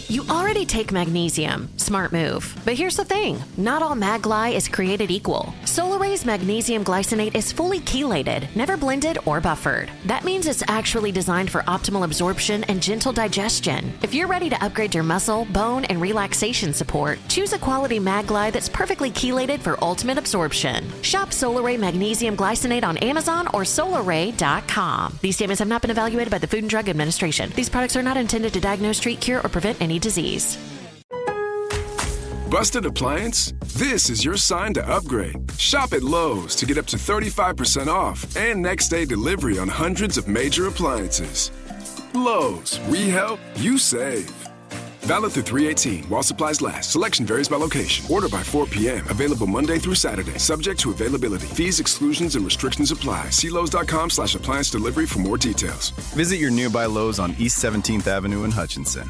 You already take magnesium. Smart move. But here's the thing. Not all Mag-Gly is created equal. Solaray's magnesium glycinate is fully chelated, never blended or buffered. That means it's actually designed for optimal absorption and gentle digestion. If you're ready to upgrade your muscle, bone, and relaxation support, choose a quality Mag-Gly that's perfectly chelated for ultimate absorption. Shop Solaray Magnesium Glycinate on Amazon or solaray.com. These statements have not been evaluated by the Food and Drug Administration. These products are not intended to diagnose, treat, cure, or prevent any disease. Busted appliance? This is your sign to upgrade. Shop at Lowe's to get up to 35% off and next day delivery on hundreds of major appliances. Lowe's, we help, you save. Valid through 3/18 while supplies last. Selection varies by location. Order by 4 p.m. Available Monday through Saturday. Subject to availability. Fees, exclusions, and restrictions apply. See Lowe's.com/appliance delivery for more details. Visit your nearby Lowe's on East 17th Avenue in Hutchinson.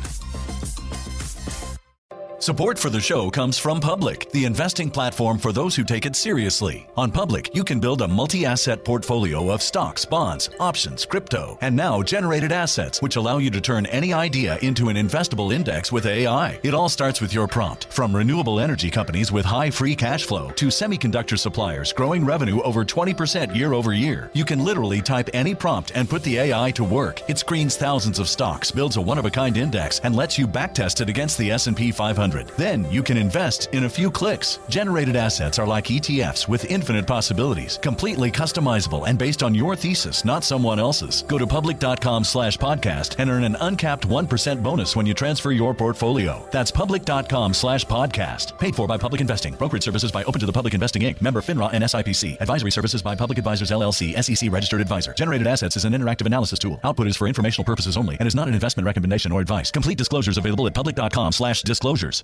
Support for the show comes from Public, the investing platform for those who take it seriously. On Public, you can build a multi-asset portfolio of stocks, bonds, options, crypto, and now generated assets, which allow you to turn any idea into an investable index with AI. It all starts with your prompt. From renewable energy companies with high free cash flow to semiconductor suppliers growing revenue over 20% year over year, you can literally type any prompt and put the AI to work. It screens thousands of stocks, builds a one-of-a-kind index, and lets you backtest it against the S&P 500. Then you can invest in a few clicks. Generated assets are like ETFs with infinite possibilities, completely customizable and based on your thesis, not someone else's. Go to public.com/podcast and earn an uncapped 1% bonus when you transfer your portfolio. That's public.com/podcast. Paid for by Public Investing. Brokerage services by Open to the Public Investing Inc. Member FINRA and SIPC. Advisory services by Public Advisors LLC, SEC registered advisor. Generated assets is an interactive analysis tool. Output is for informational purposes only and is not an investment recommendation or advice. Complete disclosures available at public.com/disclosures.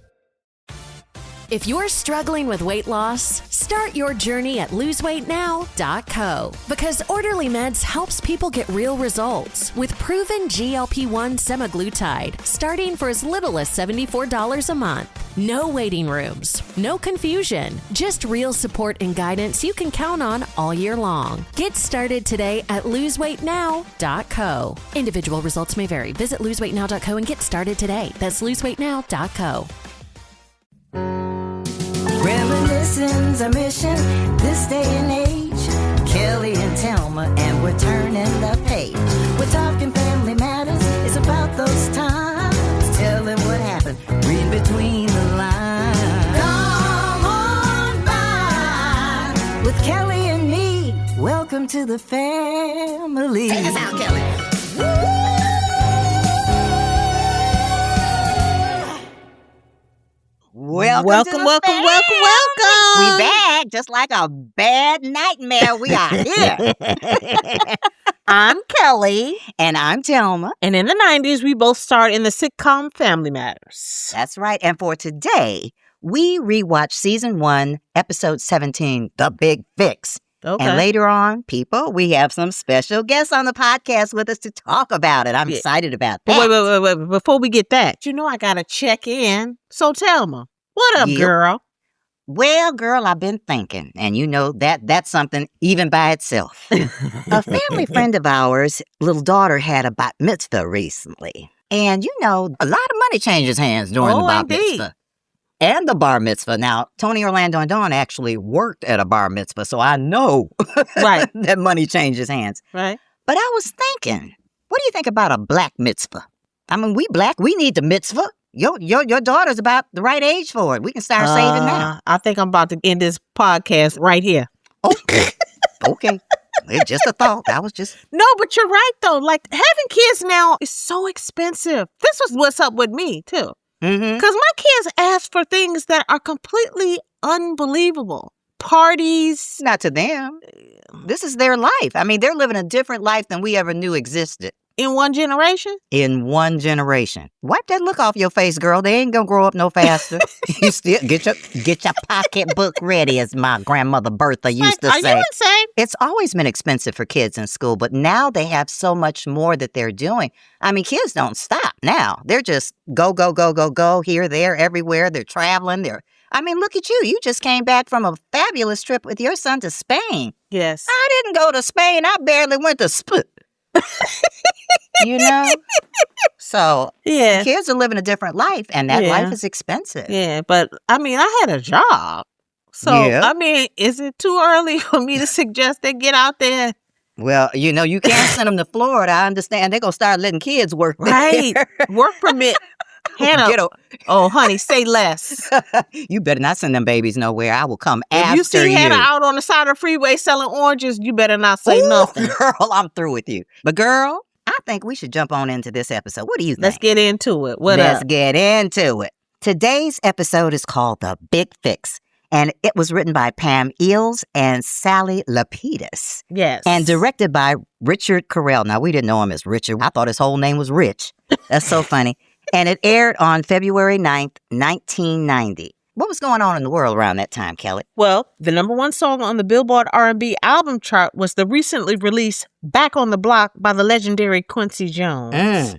If you're struggling with weight loss, start your journey at loseweightnow.co because Orderly Meds helps people get real results with proven GLP-1 semaglutide starting for as little as $74 a month. No waiting rooms, no confusion, just real support and guidance you can count on all year long. Get started today at loseweightnow.co. Individual results may vary. Visit loseweightnow.co and get started today. That's loseweightnow.co. Reminiscence a mission this day and age. Kelly and Thelma, and we're turning the page. We're talking family matters. It's about those times. Telling what happened. Read between the lines. Come on by with Kelly and me. Welcome to the family. Take us out, Kelly. Woo! Welcome. We back, just like a bad nightmare. We are here. I'm Kelly. And I'm Thelma. And in the 90s, we both starred in the sitcom Family Matters. That's right. And for today, we rewatched season 1, episode 17, The Big Fix. Okay. And later on, people, we have some special guests on the podcast with us to talk about it. I'm excited about that. Wait. Before we get that, you know I got to check in. So Thelma, what up, girl? Well, girl, I've been thinking, and you know that's something even by itself. A family friend of ours' little daughter had a bat mitzvah recently. And, you know, a lot of money changes hands during the bat mitzvah. And the bar mitzvah. Now, Tony, Orlando, and Dawn actually worked at a bar mitzvah, so I know that money changes hands. Right. But I was thinking, what do you think about a black mitzvah? I mean, we black, we need the mitzvah. Your daughter's about the right age for it. We can start saving now. I think I'm about to end this podcast right here. Okay. It's just a thought. I was just... No, but you're right, though. Like, having kids now is so expensive. This was what's up with me, too. Mm-hmm. Because my kids ask for things that are completely unbelievable. Parties. Not to them. This is their life. I mean, they're living a different life than we ever knew existed. In one generation? In one generation. Wipe that look off your face, girl. They ain't gonna grow up no faster. You still get your pocketbook ready, as my grandmother Bertha used to say. Are you insane? It's always been expensive for kids in school, but now they have so much more that they're doing. I mean, kids don't stop now. They're just go, here, there, everywhere. They're traveling. I mean, look at you. You just came back from a fabulous trip with your son to Spain. Yes. I didn't go to Spain. I barely went to Spain. you know? So Yeah. kids are living a different life, and that life is expensive. Yeah, but I mean, I had a job. So, I mean, is it too early for me to suggest they get out there? Well, you know, you can't send them to Florida. I understand. They're going to start letting kids work there. Right. Work permit. Hannah. Oh, honey, say less. You better not send them babies nowhere. I will come after you. If you see Hannah out on the side of the freeway selling oranges, you better not say nothing. Girl, I'm through with you. But girl, I think we should jump on into this episode. What do you think? Let's get into it. Let's get into it. Today's episode is called The Big Fix, and it was written by Pam Eells and Sally Lapiduss. Yes. And directed by Richard Carell. Now, we didn't know him as Richard. I thought his whole name was Rich. That's so funny. And it aired on February 9th, 1990. What was going on in the world around that time, Kelly? Well, the number one song on the Billboard R&B album chart was the recently released Back on the Block by the legendary Quincy Jones,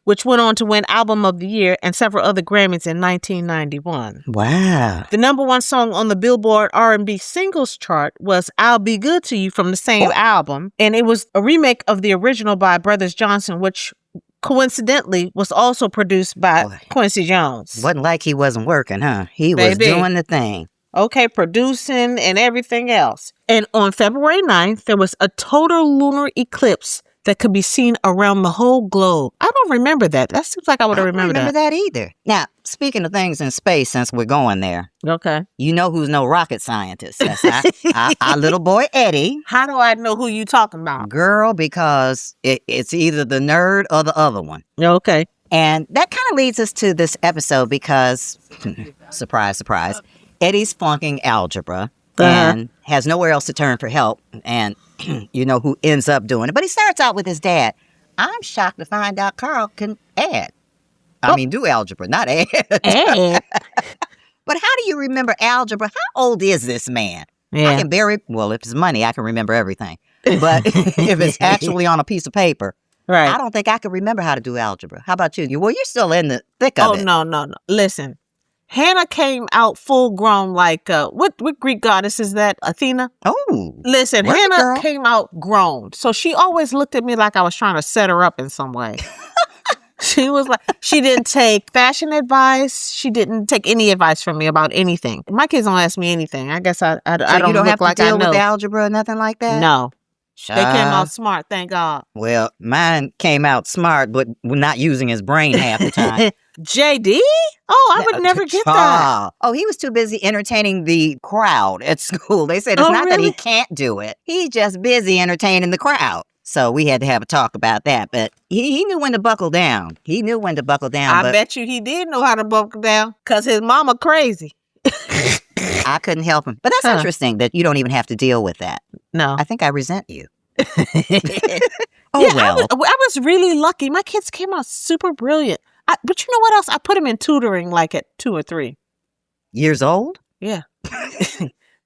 which went on to win Album of the Year and several other Grammys in 1991. Wow. The number one song on the Billboard R&B singles chart was I'll Be Good to You from the same album, and it was a remake of the original by Brothers Johnson, which coincidentally was also produced by Quincy Jones. Wasn't like he wasn't working, huh? He was doing the thing. Okay, producing and everything else. And on February 9th, there was a total lunar eclipse that could be seen around the whole globe. I don't remember that. That seems like I would have remembered that. I don't remember that either. Now, speaking of things in space, since we're going there. Okay. You know who's no rocket scientist. That's our little boy, Eddie. How do I know who you talking about? Girl, because it's either the nerd or the other one. Okay. And that kind of leads us to this episode because, surprise, surprise, Eddie's flunking algebra and has nowhere else to turn for help. And you know who ends up doing it. But he starts out with his dad. I'm shocked to find out Carl can add. I mean, do algebra, not add. Add. But how do you remember algebra? How old is this man? Yeah. I can if it's money, I can remember everything. But if it's actually on a piece of paper, right. I don't think I can remember how to do algebra. How about you? Well, you're still in the thick of it. Oh, no. Listen. Hannah came out full grown like, what Greek goddess is that? Athena? Oh. Listen, Hannah came out grown. So she always looked at me like I was trying to set her up in some way. She was like, she didn't take fashion advice. She didn't take any advice from me about anything. My kids don't ask me anything. I guess I don't you don't look have to like deal I know. with algebra or nothing like that? No. They came out smart, thank God. Well, mine came out smart, but not using his brain half the time. JD? Oh, I would never get that. Oh, he was too busy entertaining the crowd at school. They said it's not that he can't do it. He's just busy entertaining the crowd. So we had to have a talk about that. But he knew when to buckle down. I bet you he did know how to buckle down because his mama crazy. I couldn't help him. But that's interesting that you don't even have to deal with that. No. I think I resent you. Well. I was really lucky. My kids came out super brilliant. But you know what else? I put them in tutoring like at 2 or 3. Years old? Yeah.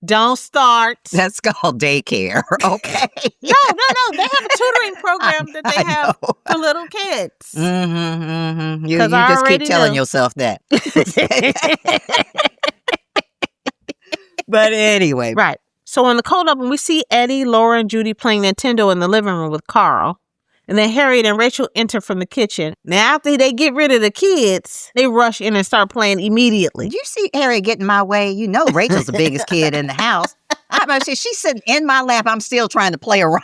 Don't start. That's called daycare. Okay. No. They have a tutoring program that they have for little kids. You just keep telling yourself that. But anyway. Right. So in the cold open, we see Eddie, Laura, and Judy playing Nintendo in the living room with Carl. And then Harriet and Rachel enter from the kitchen. Now, after they get rid of the kids, they rush in and start playing immediately. Did you see Harriet get in my way? You know Rachel's the biggest kid in the house. I'm going to say, she's sitting in my lap. I'm still trying to play around.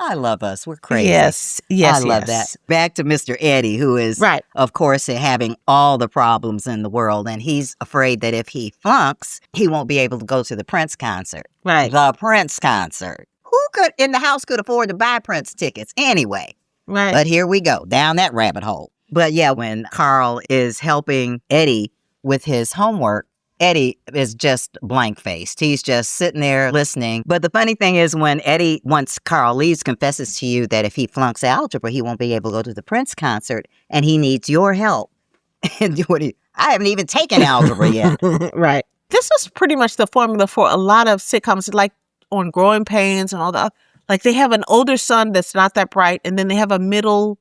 I love us. We're crazy. Yes. I love that. Back to Mr. Eddie, who is, of course, having all the problems in the world. And he's afraid that if he flunks, he won't be able to go to the Prince concert. Right. The Prince concert. Who in the house could afford to buy Prince tickets anyway? Right. But here we go, down that rabbit hole. But yeah, when Carl is helping Eddie with his homework, Eddie is just blank-faced. He's just sitting there listening. But the funny thing is when Eddie, once Carl leaves, confesses to you that if he flunks algebra, he won't be able to go to the Prince concert, and he needs your help. And I haven't even taken algebra yet. Right. This was pretty much the formula for a lot of sitcoms, like on Growing Pains and all that. Like they have an older son that's not that bright, and then they have a middle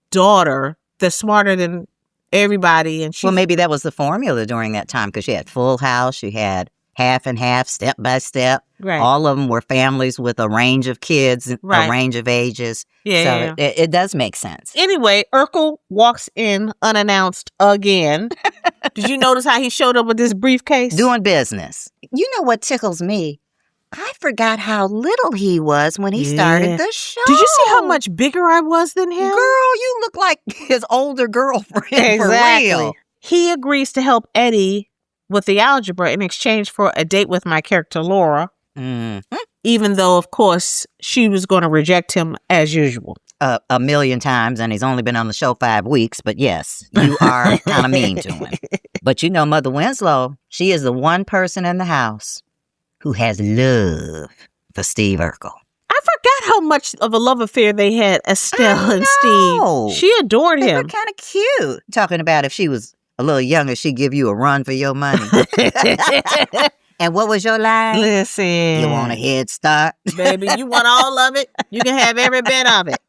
daughter that's smarter than everybody. And well, maybe that was the formula during that time because you had Full House, you had half and half, step by step. Right. All of them were families with a range of kids, Right. a range of ages. Yeah, So yeah, it does make sense. Anyway, Urkel walks in unannounced again. Did you notice how he showed up with this briefcase? Doing business. You know what tickles me? I forgot how little he was when he started the show. Did you see how much bigger I was than him? Girl, you look like his older girlfriend Exactly. for real. He agrees to help Eddie with the algebra in exchange for a date with my character Laura, even though, of course, she was going to reject him as usual. A million times, and he's only been on the show 5 weeks. But yes, you are kind of mean to him. But you know, Mother Winslow, she is the one person in the house who has love for Steve Urkel. I forgot how much of a love affair they had, Estelle and Steve. She adored They were him. kind of cute. Talking about if she was a little younger, she'd give you a run for your money. And what was your line? Listen. You want a head start? Baby, you want all of it? You can have every bit of it.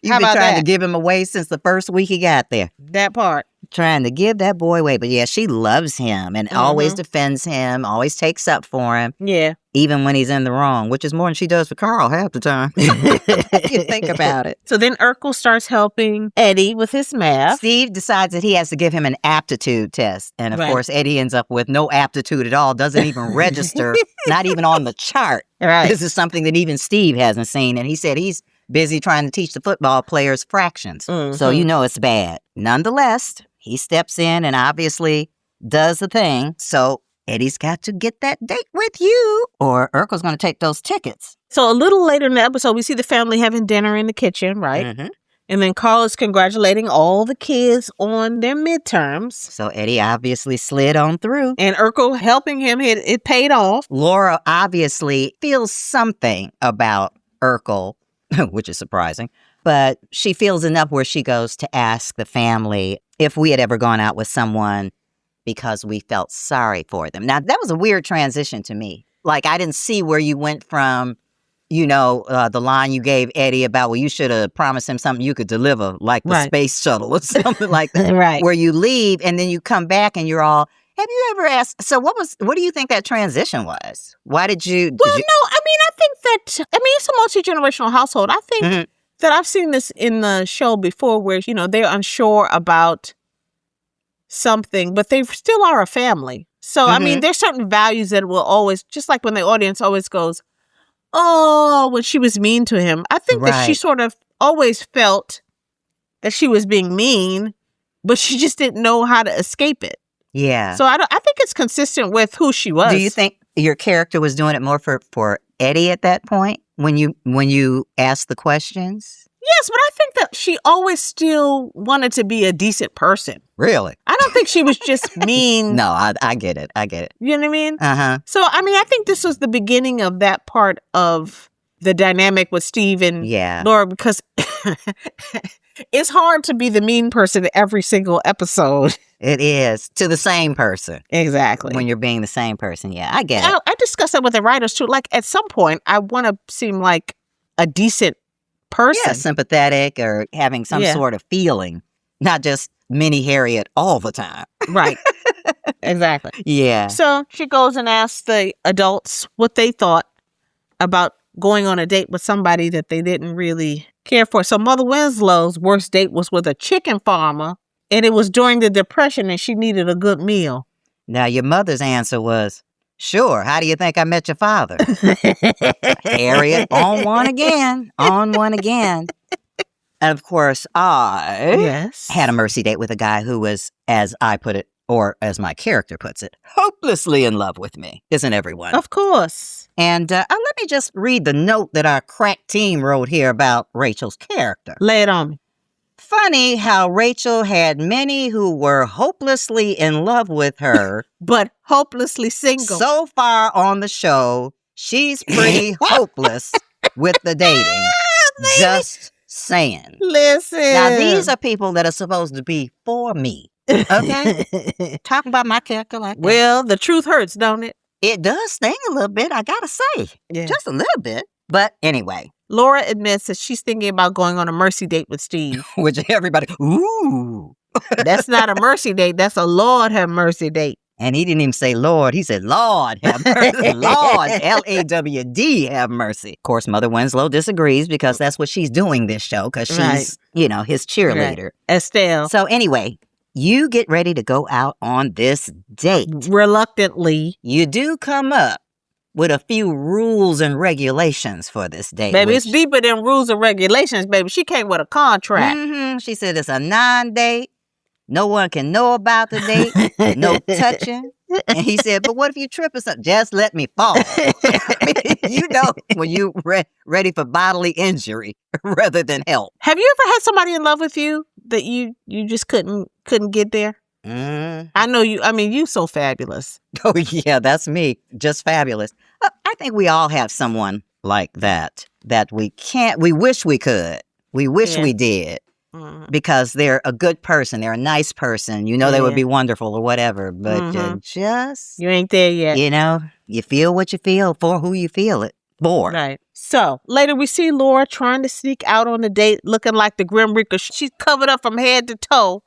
You've How been about trying that? to give him away since the first week he got there. That part. Trying to give that boy away. But yeah, she loves him and always defends him, always takes up for him, Yeah. even when he's in the wrong, which is more than she does for Carl half the time. You think about it. So then Urkel starts helping Eddie with his math. Steve decides that he has to give him an aptitude test. And of Right. course, Eddie ends up with no aptitude at all, doesn't even register, not even on the chart. Right. This is something that even Steve hasn't seen. And he said he's busy trying to teach the football players fractions. So you know it's bad. Nonetheless, he steps in and obviously does the thing. So Eddie's got to get that date with you or Urkel's going to take those tickets. So a little later in the episode, we see the family having dinner in the kitchen, right? Mm-hmm. And then Carl is congratulating all the kids on their midterms. So Eddie obviously slid on through. And Urkel helping him, it paid off. Laura obviously feels something about Urkel, which is surprising. But she feels enough where she goes to ask the family if we had ever gone out with someone because we felt sorry for them. Now, that was a weird transition to me. Like, I didn't see where you went from, you know, the line you gave Eddie about, well, you should have promised him something you could deliver, like the Right. space shuttle or something like that. Right. Where you leave and then you come back and you're all, have you ever asked, so what do you think that transition was? Why did you? Well, no, I mean, I think that, it's a multi-generational household. I think that I've seen this in the show before where, you know, they're unsure about something, but they still are a family. So, I mean, there's certain values that will always, just like when the audience always goes, oh, when she was mean to him. I think that she Right. sort of always felt that she was being mean, but she just didn't know how to escape it. Yeah. So I think it's consistent with who she was. Do you think your character was doing it more for Eddie at that point when you asked the questions? Yes, but I think that she always still wanted to be a decent person. Really? I don't think she was just mean. No, I get it. I get it. You know what I mean? Uh-huh. So, I mean, I think this was the beginning of that part of the dynamic with Steve and Yeah. Laura because it's hard to be the mean person every single episode. It is to the same person Exactly. when you're being the same person. Yeah, I get it. I discussed that with the writers too. Like at some point, I want to seem like a decent person. Yeah, sympathetic or having some Yeah. sort of feeling, not just mini Harriet all the time. Right. Exactly. Yeah. So she goes and asks the adults what they thought about going on a date with somebody that they didn't really care for. So Mother Winslow's worst date was with a chicken farmer, and it was during the Depression, and she needed a good meal. Now, your mother's answer was, sure, how do you think I met your father? Harriet, on one again. And of course, I Yes. had a mercy date with a guy who was, as I put it, or as my character puts it, hopelessly in love with me. Isn't everyone? Of course. And let me just read the note that our crack team wrote here about Rachel's character. Lay it on me. Funny how Rachel had many who were hopelessly in love with her. But hopelessly single. So far on the show, she's pretty hopeless with the dating. Just saying. Listen. Now, these are people that are supposed to be for me. Okay? Talking about my character like that. Well, the truth hurts, don't it? It does sting a little bit, I gotta say. Yeah. Just a little bit. But anyway, Laura admits that she's thinking about going on a mercy date with Steve. which everybody, ooh. That's not a mercy date. That's a Lord have mercy date. And he didn't even say Lord. He said, Lord, have mercy. Lord, Lawd, have mercy. Of course, Mother Winslow disagrees because that's what she's doing this show because she's, his cheerleader. Right. Estelle. So anyway, you get ready to go out on this date. Reluctantly. You do come up with a few rules and regulations for this date. Baby, it's deeper than rules and regulations, baby. She came with a contract. Mm-hmm. She said it's a non-date. No one can know about the date. No touching. And he said, but what if you trip or something? Just let me fall. When you ready for bodily injury rather than help. Have you ever had somebody in love with you that you just couldn't get there? I know you. I mean, you so fabulous. Oh, yeah, that's me. Just fabulous. I think we all have someone like that we wish we could. We wish we did. Because they're a good person. They're a nice person. They would be wonderful or whatever. But you ain't there yet. You feel what you feel for who you feel it for. Right. So later we see Laura trying to sneak out on a date looking like the Grim Reaper. She's covered up from head to toe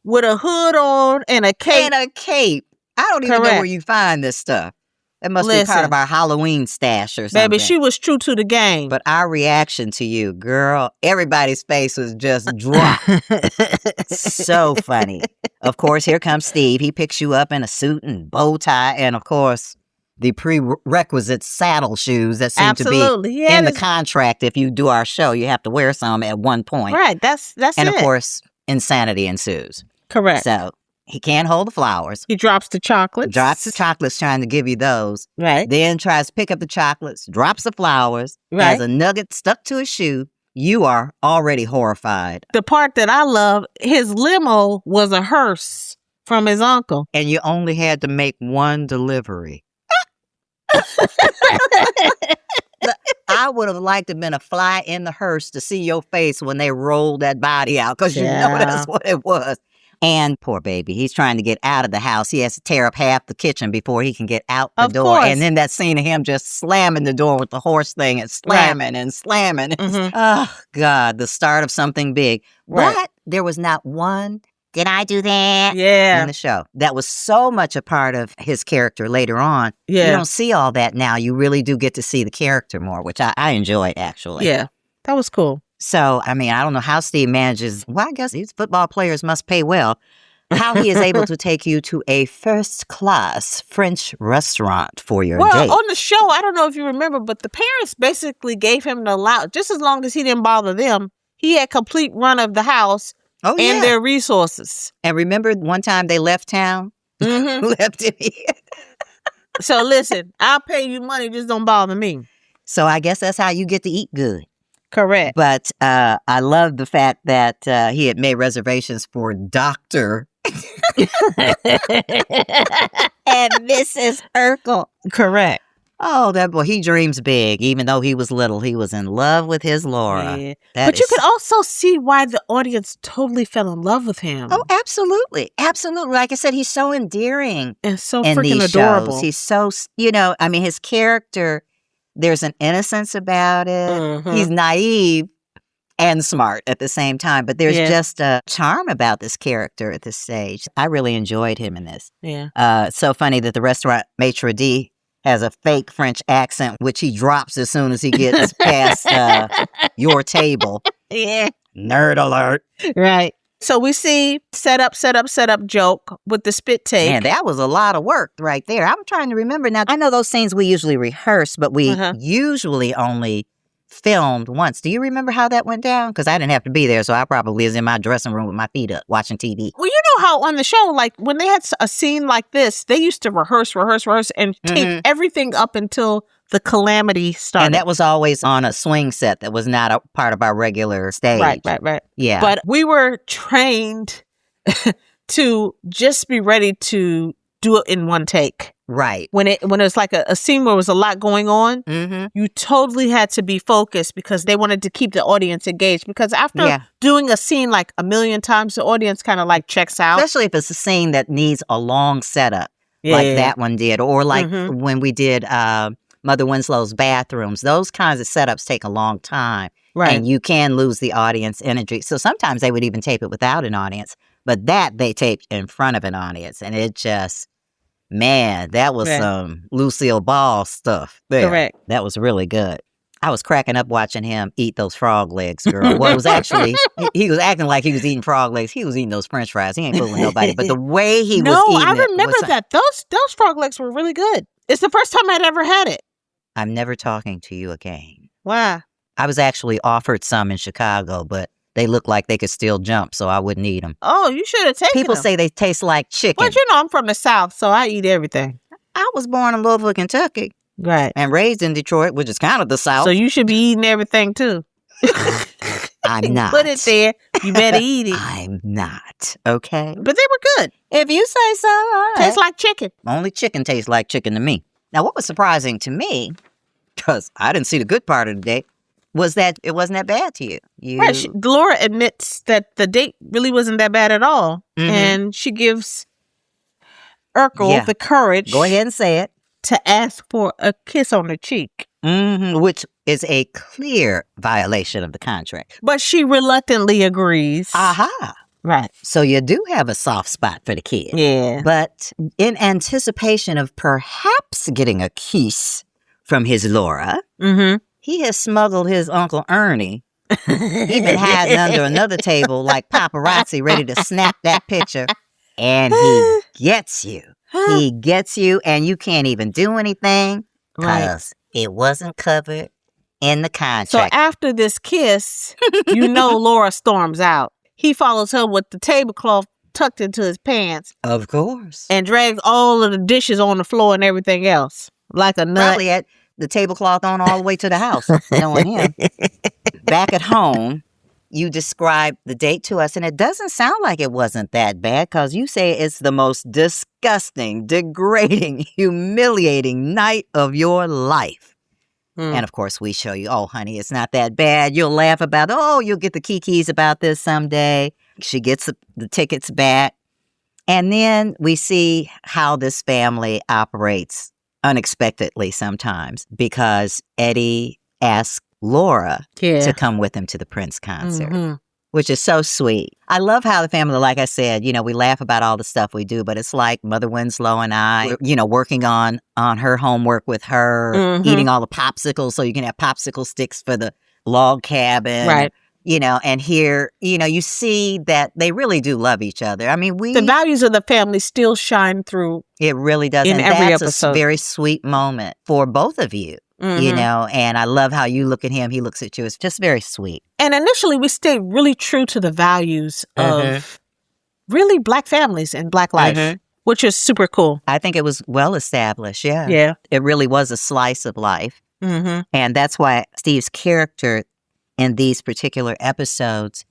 with a hood on and a cape. I don't even know where you find this stuff. It must be part of our Halloween stash or something. Baby, she was true to the game. But our reaction to you, girl, everybody's face was just dropped. So funny. Of course, here comes Steve. He picks you up in a suit and bow tie. And, of course, the prerequisite saddle shoes that seem to be in the contract. If you do our show, you have to wear some at one point. Right. That's it. And, of course, insanity ensues. Correct. So he can't hold the flowers. He drops the chocolates. Trying to give you those. Right. Then tries to pick up the chocolates, drops the flowers, has a nugget stuck to his shoe. You are already horrified. The part that I love, his limo was a hearse from his uncle. And you only had to make one delivery. I would have liked to have been a fly in the hearse to see your face when they rolled that body out because you know that's what it was. And poor baby, he's trying to get out of the house. He has to tear up half the kitchen before he can get out the door. Course. And then that scene of him just slamming the door with the horse thing and slamming and slamming. Mm-hmm. Oh, God, the start of something big. Right. But there was not one, did I do that? Yeah. In the show. That was so much a part of his character later on. Yeah. You don't see all that now. You really do get to see the character more, which I enjoyed, actually. Yeah, that was cool. So, I mean, I don't know how Steve manages. Well, I guess these football players must pay well. How he is able to take you to a first-class French restaurant for your date. Well, on the show, I don't know if you remember, but the parents basically gave him the allowance. Just as long as he didn't bother them, he had complete run of the house and their resources. And remember one time they left town? Mm-hmm. Left him here. So listen, I'll pay you money, just don't bother me. So I guess that's how you get to eat good. Correct. But I love the fact that he had made reservations for Dr. and Mrs. Urkel. Correct. Oh, that boy, he dreams big. Even though he was little, he was in love with his Laura. Yeah. But you could also see why the audience totally fell in love with him. Oh, absolutely. Absolutely. Like I said, he's so endearing. And so in freaking these adorable. Shows. He's so, I mean, his character, there's an innocence about it. Mm-hmm. He's naive and smart at the same time. But there's just a charm about this character at this stage. I really enjoyed him in this. Yeah. It's so funny that the restaurant maitre d' has a fake French accent, which he drops as soon as he gets past your table. Yeah. Nerd alert. Right. So we see set up joke with the spit take. Man, that was a lot of work right there. I'm trying to remember now. I know those scenes we usually rehearse, but we usually only filmed once. Do you remember how that went down? Because I didn't have to be there, so I probably was in my dressing room with my feet up watching TV. Well, you know how on the show, like when they had a scene like this, they used to rehearse and tape everything up until the calamity started. And that was always on a swing set that was not a part of our regular stage. Right. Yeah. But we were trained to just be ready to do it in one take. Right. When it was like a scene where there was a lot going on, you totally had to be focused because they wanted to keep the audience engaged. Because after doing a scene like a million times, the audience kind of like checks out. Especially if it's a scene that needs a long setup like that one did. Or like when we did Mother Winslow's bathrooms. Those kinds of setups take a long time. Right. And you can lose the audience energy. So sometimes they would even tape it without an audience. But that they taped in front of an audience. And it just Man, that was some Lucille Ball stuff there. Correct. That was really good. I was cracking up watching him eat those frog legs, girl. Well, it was actually, he was acting like he was eating frog legs. He was eating those French fries. He ain't fooling nobody. But the way he was eating I remember that. Those frog legs were really good. It's the first time I'd ever had it. I'm never talking to you again. Why? I was actually offered some in Chicago, but they looked like they could still jump, so I wouldn't eat them. Oh, you should have taken People them. say they taste like chicken. But I'm from the South, so I eat everything. I was born in Louisville, Kentucky. Right. And raised in Detroit, which is kind of the South. So you should be eating everything, too. I'm not. Put it there. You better eat it. I'm not. Okay? But they were good. If you say so, all right. Tastes like chicken. Only chicken tastes like chicken to me. Now, what was surprising to me, because I didn't see the good part of the day, was that it wasn't that bad to you. Right. Laura admits that the date really wasn't that bad at all. Mm-hmm. And she gives Urkel the courage. Go ahead and say it. To ask for a kiss on the cheek. Mm-hmm. Which is a clear violation of the contract. But she reluctantly agrees. Aha. Right. So you do have a soft spot for the kid. Yeah. But in anticipation of perhaps getting a kiss from his Laura, he has smuggled his Uncle Ernie. He been hiding under another table like paparazzi ready to snap that picture. And he gets you. He gets you, and you can't even do anything because it wasn't covered in the contract. So after this kiss, Laura storms out. He follows her with the tablecloth tucked into his pants. Of course. And drags all of the dishes on the floor and everything else. Like a nut. Probably had the tablecloth on all the way to the house, knowing him. Back at home, you described the date to us, and it doesn't sound like it wasn't that bad because you say it's the most disgusting, degrading, humiliating night of your life. And of course, we show you, oh, honey, it's not that bad. You'll laugh about, you'll get the kikis about this someday. She gets the tickets back. And then we see how this family operates unexpectedly sometimes because Eddie asks Laura to come with him to the Prince concert, which is so sweet. I love how the family, like I said, we laugh about all the stuff we do, but it's like Mother Winslow and I, working on her homework with her, eating all the popsicles so you can have popsicle sticks for the log cabin. Right. And here, you see that they really do love each other. I mean, the values of the family still shine through. It really does. In every episode. That's a very sweet moment for both of you. And I love how you look at him. He looks at you. It's just very sweet. And initially, we stayed really true to the values of really Black families and Black life, which is super cool. I think it was well established. Yeah. Yeah. It really was a slice of life. And that's why Steve's character in these particular episodes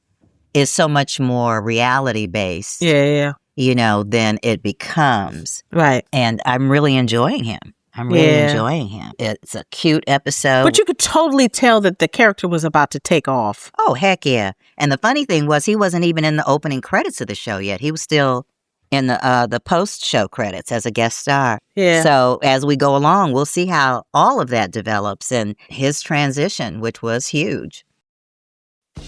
is so much more reality based. Yeah. Than it becomes. Right. And I'm really enjoying him. I'm really enjoying him. It's a cute episode. But you could totally tell that the character was about to take off. Oh, heck yeah. And the funny thing was he wasn't even in the opening credits of the show yet. He was still in the post-show credits as a guest star. Yeah. So as we go along, we'll see how all of that develops and his transition, which was huge.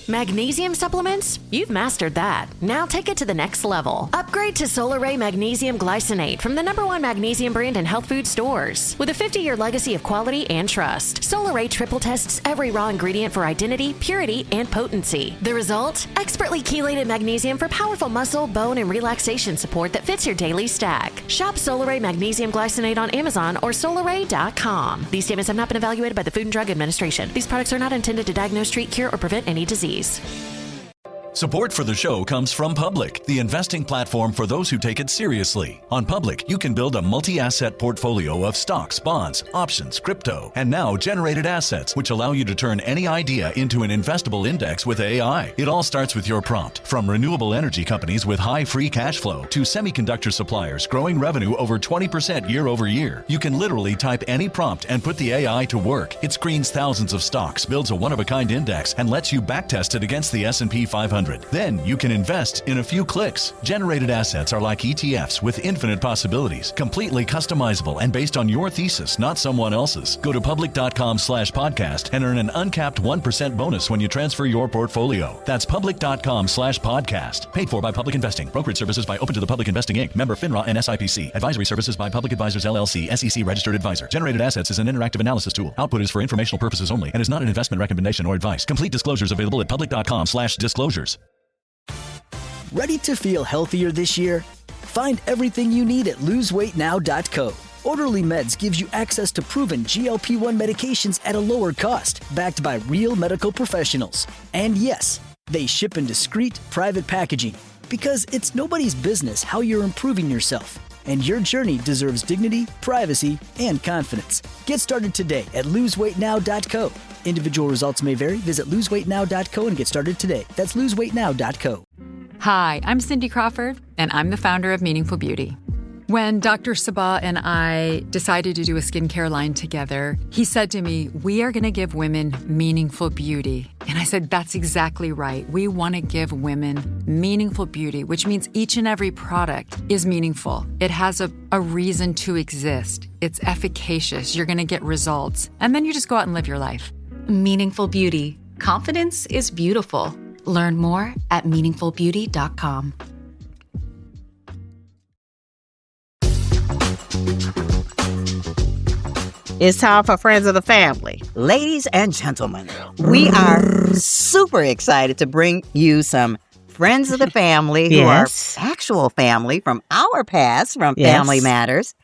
Magnesium supplements? You've mastered that. Now take it to the next level. Upgrade to Solar Ray Magnesium Glycinate from the #1 magnesium brand in health food stores. With a 50-year legacy of quality and trust, Solar Ray triple tests every raw ingredient for identity, purity, and potency. The result? Expertly chelated magnesium for powerful muscle, bone, and relaxation support that fits your daily stack. Shop Solar Ray Magnesium Glycinate on Amazon or SolarRay.com. These statements have not been evaluated by the Food and Drug Administration. These products are not intended to diagnose, treat, cure, or prevent any disease. Support for the show comes from Public, the investing platform for those who take it seriously. On Public, you can build a multi-asset portfolio of stocks, bonds, options, crypto, and now generated assets, which allow you to turn any idea into an investable index with AI. It all starts with your prompt. From renewable energy companies with high free cash flow to semiconductor suppliers growing revenue over 20% year over year, you can literally type any prompt and put the AI to work. It screens thousands of stocks, builds a one-of-a-kind index, and lets you backtest it against the S&P 500. 100. Then you can invest in a few clicks. Generated assets are like ETFs with infinite possibilities, completely customizable and based on your thesis, not someone else's. Go to public.com/podcast and earn an uncapped 1% bonus when you transfer your portfolio. That's public.com/podcast. Paid for by Public Investing. Brokerage services by Open to the Public Investing Inc. Member FINRA and SIPC. Advisory services by Public Advisors LLC, SEC registered advisor. Generated assets is an interactive analysis tool. Output is for informational purposes only and is not an investment recommendation or advice. Complete disclosures available at public.com/disclosures. Ready to feel healthier this year? Find everything you need at loseweightnow.co. Orderly Meds gives you access to proven GLP-1 medications at a lower cost, backed by real medical professionals. And yes, they ship in discreet, private packaging, because it's nobody's business how you're improving yourself. And your journey deserves dignity, privacy, and confidence. Get started today at loseweightnow.co. Individual results may vary. Visit loseweightnow.co and get started today. That's loseweightnow.co. Hi, I'm Cindy Crawford, and I'm the founder of Meaningful Beauty. When Dr. Sabah and I decided to do a skincare line together, he said to me, "We are going to give women meaningful beauty." And I said, "That's exactly right. We want to give women meaningful beauty, which means each and every product is meaningful. It has a reason to exist. It's efficacious. You're going to get results. And then you just go out and live your life." Meaningful Beauty. Confidence is beautiful. Learn more at meaningfulbeauty.com. It's time for Friends of the Family. Ladies and gentlemen, we are super excited to bring you some friends of the family who are actual family from our past, from Family Matters.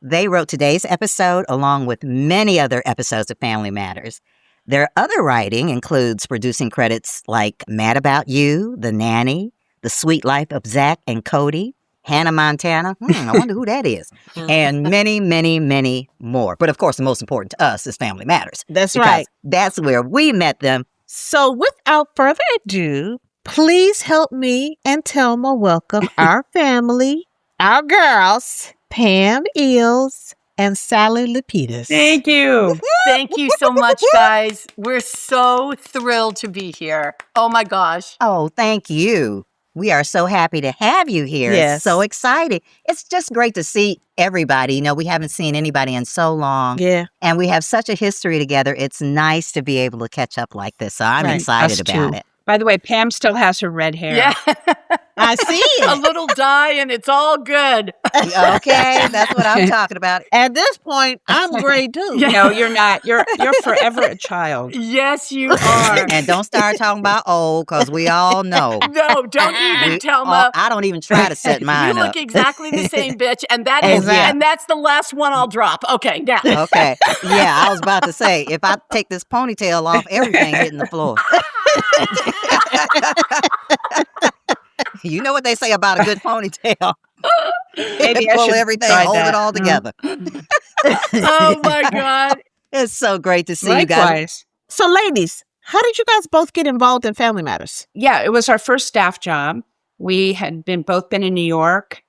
They wrote today's episode along with many other episodes of Family Matters. Their other writing includes producing credits like Mad About You, The Nanny, The Sweet Life of Zach and Cody, Hannah Montana, I wonder who that is, and many, many, many more. But of course, the most important to us is Family Matters. That's right. That's where we met them. So without further ado, please help me and Thelma welcome our family, our girls, Pam Eells and Sally Lapiduss. Thank you. Thank you so much, guys. We're so thrilled to be here. Oh, my gosh. Oh, thank you. We are so happy to have you here. Yes. So excited. It's just great to see everybody. You know, we haven't seen anybody in so long. Yeah. And we have such a history together. It's nice to be able to catch up like this. So I'm excited about it. By the way, Pam still has her red hair. Yeah. I see it. A little dye and it's all good. Okay, that's what I'm talking about. At this point, I'm gray too. Yeah. No, you're not. You're forever a child. Yes, you are. And don't start talking about old, because we all know. No, don't even tell me. I don't even try to set mine You look exactly the same, bitch. And that's the last one I'll drop. Okay, now. Okay. Yeah, I was about to say, if I take this ponytail off, everything hitting the floor. You know what they say about a good ponytail. Maybe pull everything, hold it all together. Oh, my God. It's so great to see you guys. Likewise. So, ladies, how did you guys both get involved in Family Matters? Yeah, it was our first staff job. We had both been in New York,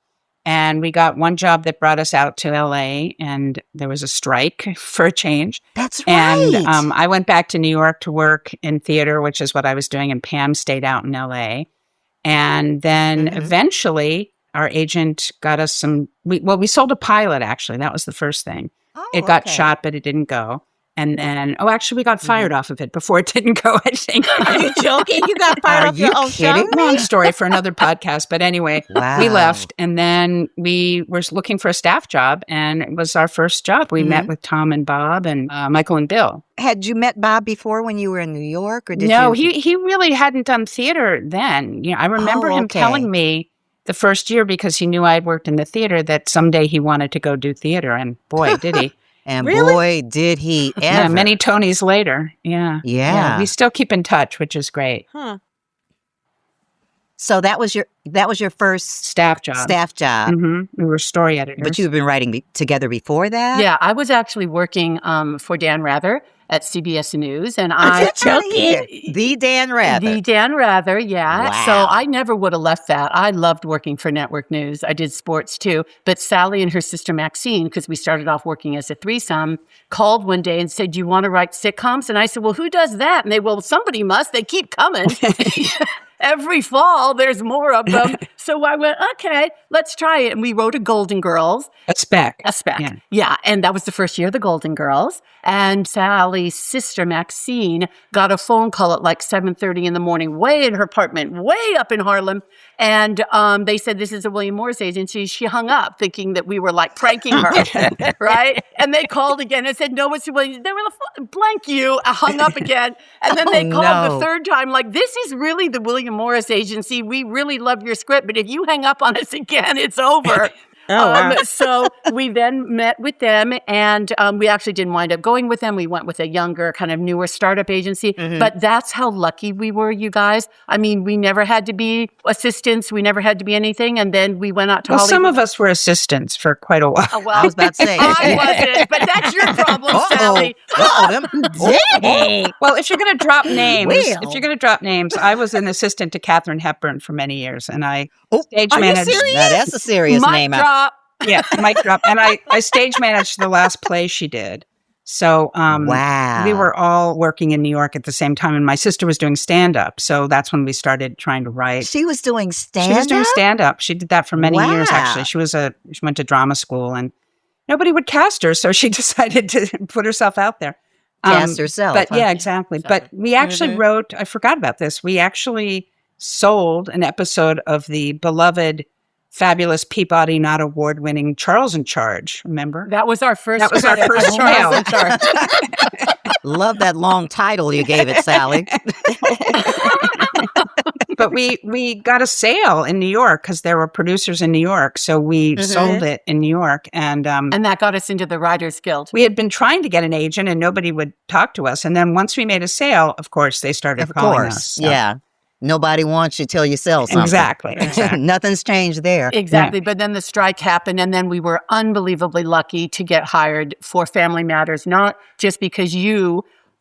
and we got one job that brought us out to LA, and there was a strike for a change. That's right. And I went back to New York to work in theater, which is what I was doing, and Pam stayed out in LA. And then eventually our agent got us we sold a pilot, actually. That was the first thing. Oh, it got shot, but it didn't go. And then, actually, we got fired off of it before it didn't go, I think. Are you joking? You got fired off your own show? Long story for another podcast. But anyway, we left. And then we were looking for a staff job, and it was our first job. We met with Tom and Bob and Michael and Bill. Had you met Bob before when you were in New York? Or did No, you... he really hadn't done theater then. You know, I remember him telling me the first year, because he knew I had worked in the theater, that someday he wanted to go do theater. And boy, did he. And boy, did he ever. Yeah, many Tonys later. Yeah. Yeah. We still keep in touch, which is great. Huh. So that was your first staff job. We were story editors. But you've been writing together before that? Yeah, I was actually working for Dan Rather at CBS News, and The Dan Rather. The Dan Rather, yeah. Wow. So I never would have left that. I loved working for network news. I did sports too. But Sally and her sister Maxine, because we started off working as a threesome, called one day and said, "Do you want to write sitcoms?" And I said, "Well, who does that?" And they, "Well, somebody must. They keep coming." every fall there's more of them. So I went, okay, let's try it. And we wrote a Golden Girls. A spec. Yeah. And that was the first year of the Golden Girls. And Sally's sister, Maxine, got a phone call at like 7:30 in the morning, way in her apartment, way up in Harlem. And they said, this is a William Morris agency. She hung up thinking that we were like pranking her, right? And they called again and said, no, it's William. They were like, blank you. I hung up again. And then they called the third time, like, this is really the William Morris agency. We really love your script, but if you hang up on us again, it's over. So we then met with them, and we actually didn't wind up going with them. We went with a younger, kind of newer startup agency. But that's how lucky we were, you guys. I mean, we never had to be assistants. We never had to be anything. And then we went out to Hollywood. Some of us were assistants for quite a while. Oh, well, I was about to say. I wasn't, but that's your problem, Sally. Well, if you're going to drop names, I was an assistant to Katharine Hepburn for many years, and I stage managed. Now, that's a serious name. Yeah, mic drop. And I stage managed the last play she did. So wow. We were all working in New York at the same time, and my sister was doing stand-up. So that's when we started trying to write. She was doing stand-up? She was doing stand-up. She did that for many years, actually. She went to drama school, and nobody would cast her, so she decided to put herself out there. Cast herself. But yeah, exactly. Sorry. But we actually wrote, I forgot about this, we actually sold an episode of the beloved fabulous Peabody not award-winning Charles in Charge, remember? That was our first Charles in Charge. Love that long title you gave it, Sally. But we got a sale in New York because there were producers in New York. So we sold it in New York. And that got us into the Writers Guild. We had been trying to get an agent and nobody would talk to us. And then once we made a sale, of course, they started calling us. So. Yeah. Nobody wants you till you sell something. Exactly. Nothing's changed there. Exactly. Yeah. But then the strike happened, and then we were unbelievably lucky to get hired for Family Matters, not just because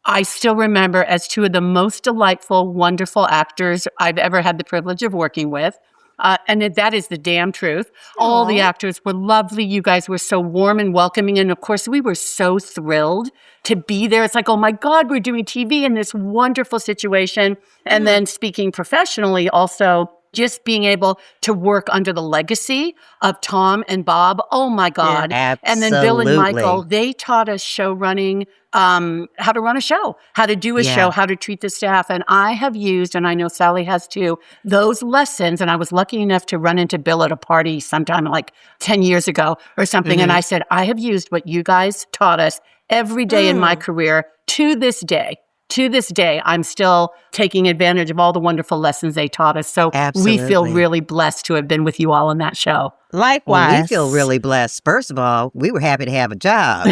I still remember as two of the most delightful, wonderful actors I've ever had the privilege of working with. And that is the damn truth. Aww. All the actors were lovely. You guys were so warm and welcoming. And of course, we were so thrilled to be there. It's like, oh my God, we're doing TV in this wonderful situation. And then speaking professionally, also just being able to work under the legacy of Tom and Bob. Oh my God. Yeah, and then Bill and Michael, they taught us show running, how to run a show, how to do a show, how to treat the staff. And I have used, and I know Sally has too, those lessons. And I was lucky enough to run into Bill at a party sometime like 10 years ago or something. And I said, I have used what you guys taught us every day in my career to this day. To this day, I'm still taking advantage of all the wonderful lessons they taught us. So we feel really blessed to have been with you all on that show. Likewise. Well, we feel really blessed. First of all, we were happy to have a job.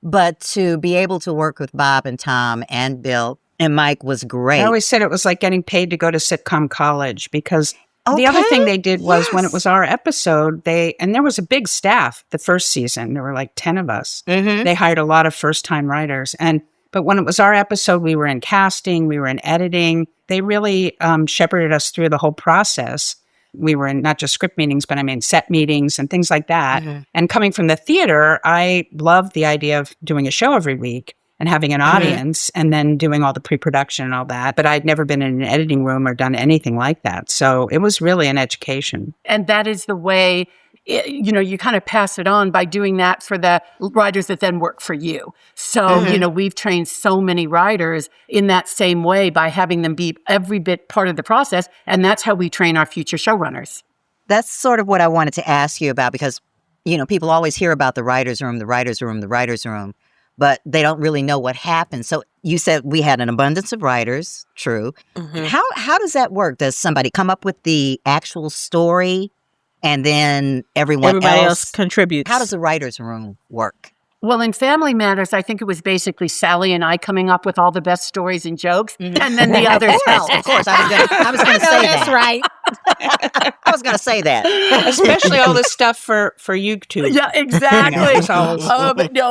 But to be able to work with Bob and Tom and Bill and Mike was great. I always said it was like getting paid to go to sitcom college because the other thing they did was when it was our episode, and there was a big staff the first season. There were like 10 of us. They hired a lot of first-time writers. But when it was our episode, we were in casting, we were in editing. They really shepherded us through the whole process. We were in not just script meetings, but I mean set meetings and things like that. And coming from the theater, I loved the idea of doing a show every week and having an audience and then doing all the pre-production and all that. But I'd never been in an editing room or done anything like that. So it was really an education. And that is the way, you kind of pass it on by doing that for the writers that then work for you. So, we've trained so many writers in that same way by having them be every bit part of the process. And that's how we train our future showrunners. That's sort of what I wanted to ask you about because, people always hear about the writer's room, but they don't really know what happened. So you said we had an abundance of writers, true. How does that work? Does somebody come up with the actual story and then everybody else contributes? How does the writer's room work? Well, in Family Matters, I think it was basically Sally and I coming up with all the best stories and jokes, and then the others helped. Of course, I was going to say that. That's right. I was going to say that. Especially all this stuff for YouTube. Yeah, exactly.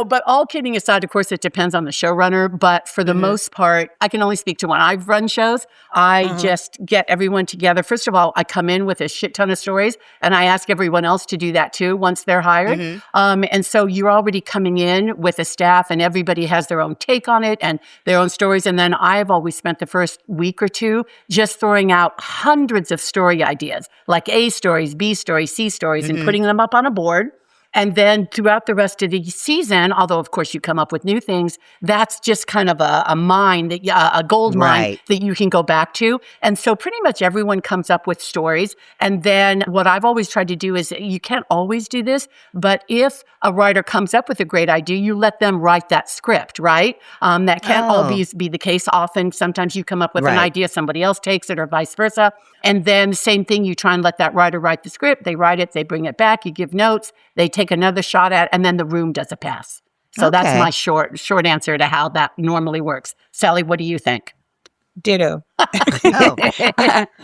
But all kidding aside, of course, it depends on the showrunner. But for the most part, I can only speak to when I've run shows. I just get everyone together. First of all, I come in with a shit ton of stories, and I ask everyone else to do that too once they're hired. And so you're already coming going in with a staff and everybody has their own take on it and their own stories. And then I've always spent the first week or two just throwing out hundreds of story ideas, like A stories, B stories, C stories, and putting them up on a board. And then throughout the rest of the season, although of course you come up with new things, that's just kind of a mine, a gold mine that you can go back to. And so pretty much everyone comes up with stories. And then what I've always tried to do is, you can't always do this, but if a writer comes up with a great idea, you let them write that script, right? That can't always be the case. Often, sometimes you come up with an idea, somebody else takes it, or vice versa. And then same thing, you try and let that writer write the script. They write it, they bring it back, you give notes, they take another shot at it, and then the room does a pass. So that's my short answer to how that normally works. Sally, what do you think? Ditto.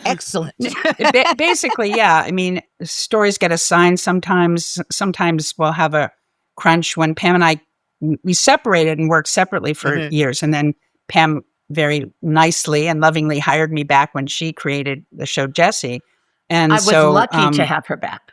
Excellent. Basically, yeah. I mean, stories get assigned sometimes. Sometimes we'll have a crunch. When Pam and I, we separated and worked separately for years. And then Pam very nicely and lovingly hired me back when she created the show Jessie. And I was lucky to have her back.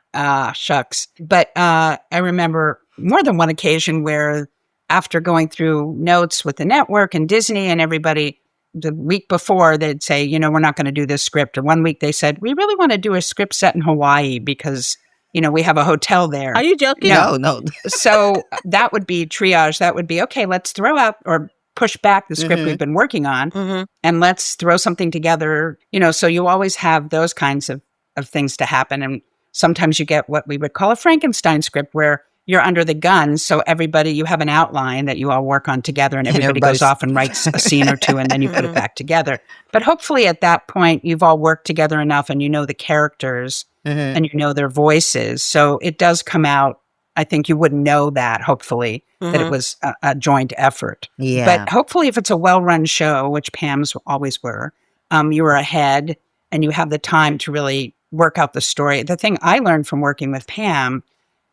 Shucks. But I remember more than one occasion where after going through notes with the network and Disney and everybody, the week before they'd say, we're not going to do this script. Or one week they said, we really want to do a script set in Hawaii because, we have a hotel there. Are you joking? No. So that would be triage. That would be, okay, let's throw out or push back the script we've been working on and let's throw something together. So you always have those kinds of things to happen. And sometimes you get what we would call a Frankenstein script where you're under the gun. So everybody, you have an outline that you all work on together and everybody goes off and writes a scene or two and then you put it back together. But hopefully at that point, you've all worked together enough and you know the characters and you know their voices. So it does come out. I think you wouldn't know that, hopefully, that it was a joint effort. Yeah. But hopefully if it's a well-run show, which Pam's always were, you were ahead and you have the time to really work out the story. The thing I learned from working with Pam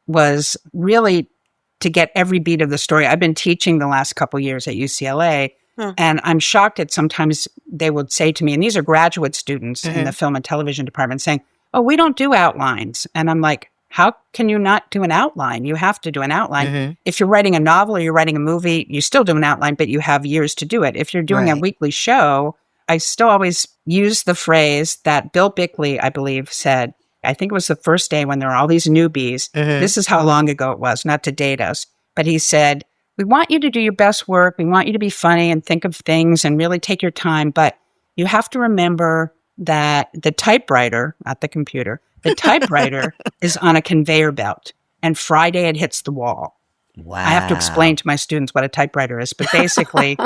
was really to get every beat of the story. I've been teaching the last couple years at UCLA, and I'm shocked at sometimes they would say to me, and these are graduate students in the film and television department saying, oh, we don't do outlines. And I'm like, how can you not do an outline? You have to do an outline. If you're writing a novel or you're writing a movie, you still do an outline, but you have years to do it. If you're doing a weekly show, I still always use the phrase that Bill Bickley, I believe, said, I think it was the first day when there were all these newbies. This is how long ago it was, not to date us. But he said, we want you to do your best work. We want you to be funny and think of things and really take your time. But you have to remember that the typewriter, not the computer, the typewriter is on a conveyor belt. And Friday it hits the wall. Wow. I have to explain to my students what a typewriter is. But basically...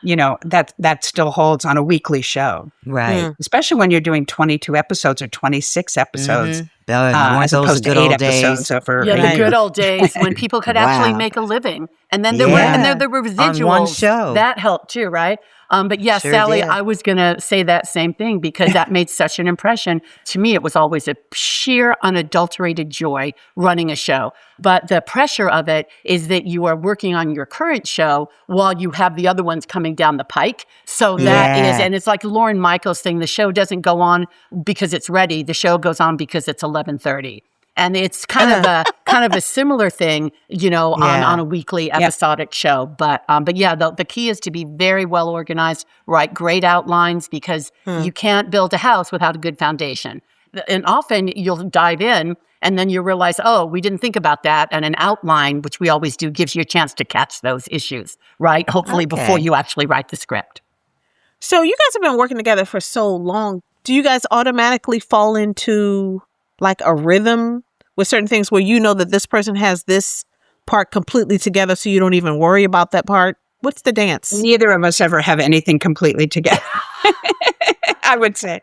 that still holds on a weekly show. Right. Especially when you're doing 22 episodes or 26 episodes. As opposed to 8 episodes. Over the good old days when people could actually make a living. And then there were residuals. On one show. That helped too, right? But yes, Sure Sally, did. I was going to say that same thing because that made such an impression. To me, it was always a sheer, unadulterated joy running a show. But the pressure of it is that you are working on your current show while you have the other ones coming down the pike. So that is, and it's like Lauren Michaels' thing, the show doesn't go on because it's ready. The show goes on because it's 11:30. And it's kind of a similar thing, on a weekly episodic show. But yeah, the key is to be very well organized, write great outlines because you can't build a house without a good foundation. And often you'll dive in and then you realize, oh, we didn't think about that. And an outline, which we always do, gives you a chance to catch those issues, right? Hopefully before you actually write the script. So you guys have been working together for so long. Do you guys automatically fall into like a rhythm with certain things where you know that this person has this part completely together so you don't even worry about that part? What's the dance? Neither of us ever have anything completely together, I would say.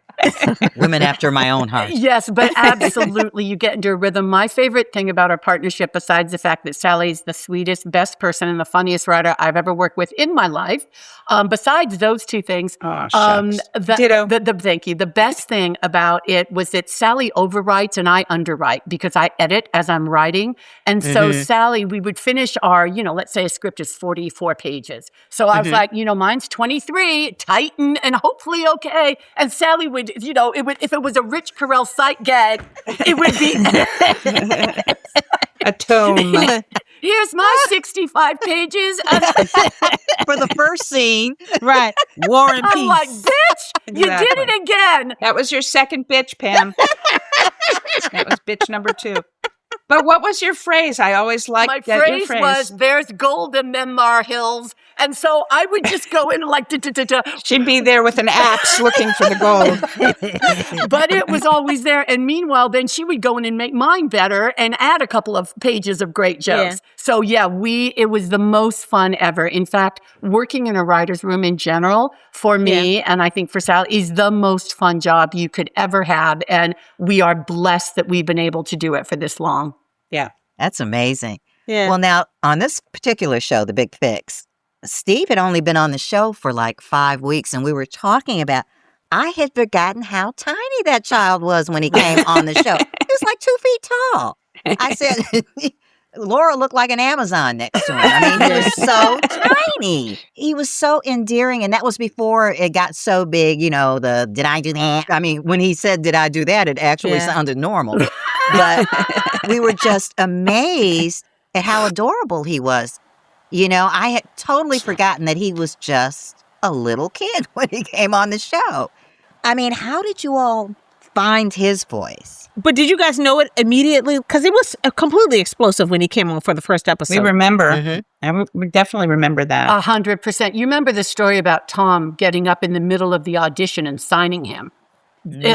Women after my own heart. Yes, but absolutely, you get into a rhythm. My favorite thing about our partnership, besides the fact that Sally's the sweetest, best person and the funniest writer I've ever worked with in my life, besides those two things, Ditto. Thank you. The best thing about it was that Sally overwrites and I underwrite because I edit as I'm writing. And so Sally, we would finish our, let's say a script is 44 pages. So I was like, mine's 23, tighten and hopefully okay. And Sally would, if it was a Rich Carell sight gag, it would be a tome. Here's my 65 pages. For the first scene. Right. War and Peace. I'm like, bitch, you did it again. That was your second bitch, Pam. That was bitch number 2. But what was your phrase? I always liked My that. phrase was, there's gold in them thar hills. And so I would just go in like, she'd be there with an axe looking for the gold. But it was always there. And meanwhile, then she would go in and make mine better and add a couple of pages of great jokes. Yeah. So yeah, it was the most fun ever. In fact, working in a writer's room in general, for me, and I think for Sally, is the most fun job you could ever have. And we are blessed that we've been able to do it for this long. Yeah. That's amazing. Yeah. Well, now, on this particular show, The Big Fix, Steve had only been on the show for like 5 weeks, and we were talking about, I had forgotten how tiny that child was when he came on the show. He was like 2 feet tall. I said, Laura looked like an Amazon next to him. I mean, he was so tiny. He was so endearing, and that was before it got so big, did I do that? I mean, when he said, did I do that, it actually sounded normal. But we were just amazed at how adorable he was. I had totally forgotten that he was just a little kid when he came on the show. I mean, how did you all find his voice? But did you guys know it immediately? Because it was completely explosive when he came on for the first episode. We remember. And we definitely remember that. 100%. You remember the story about Tom getting up in the middle of the audition and signing him? No.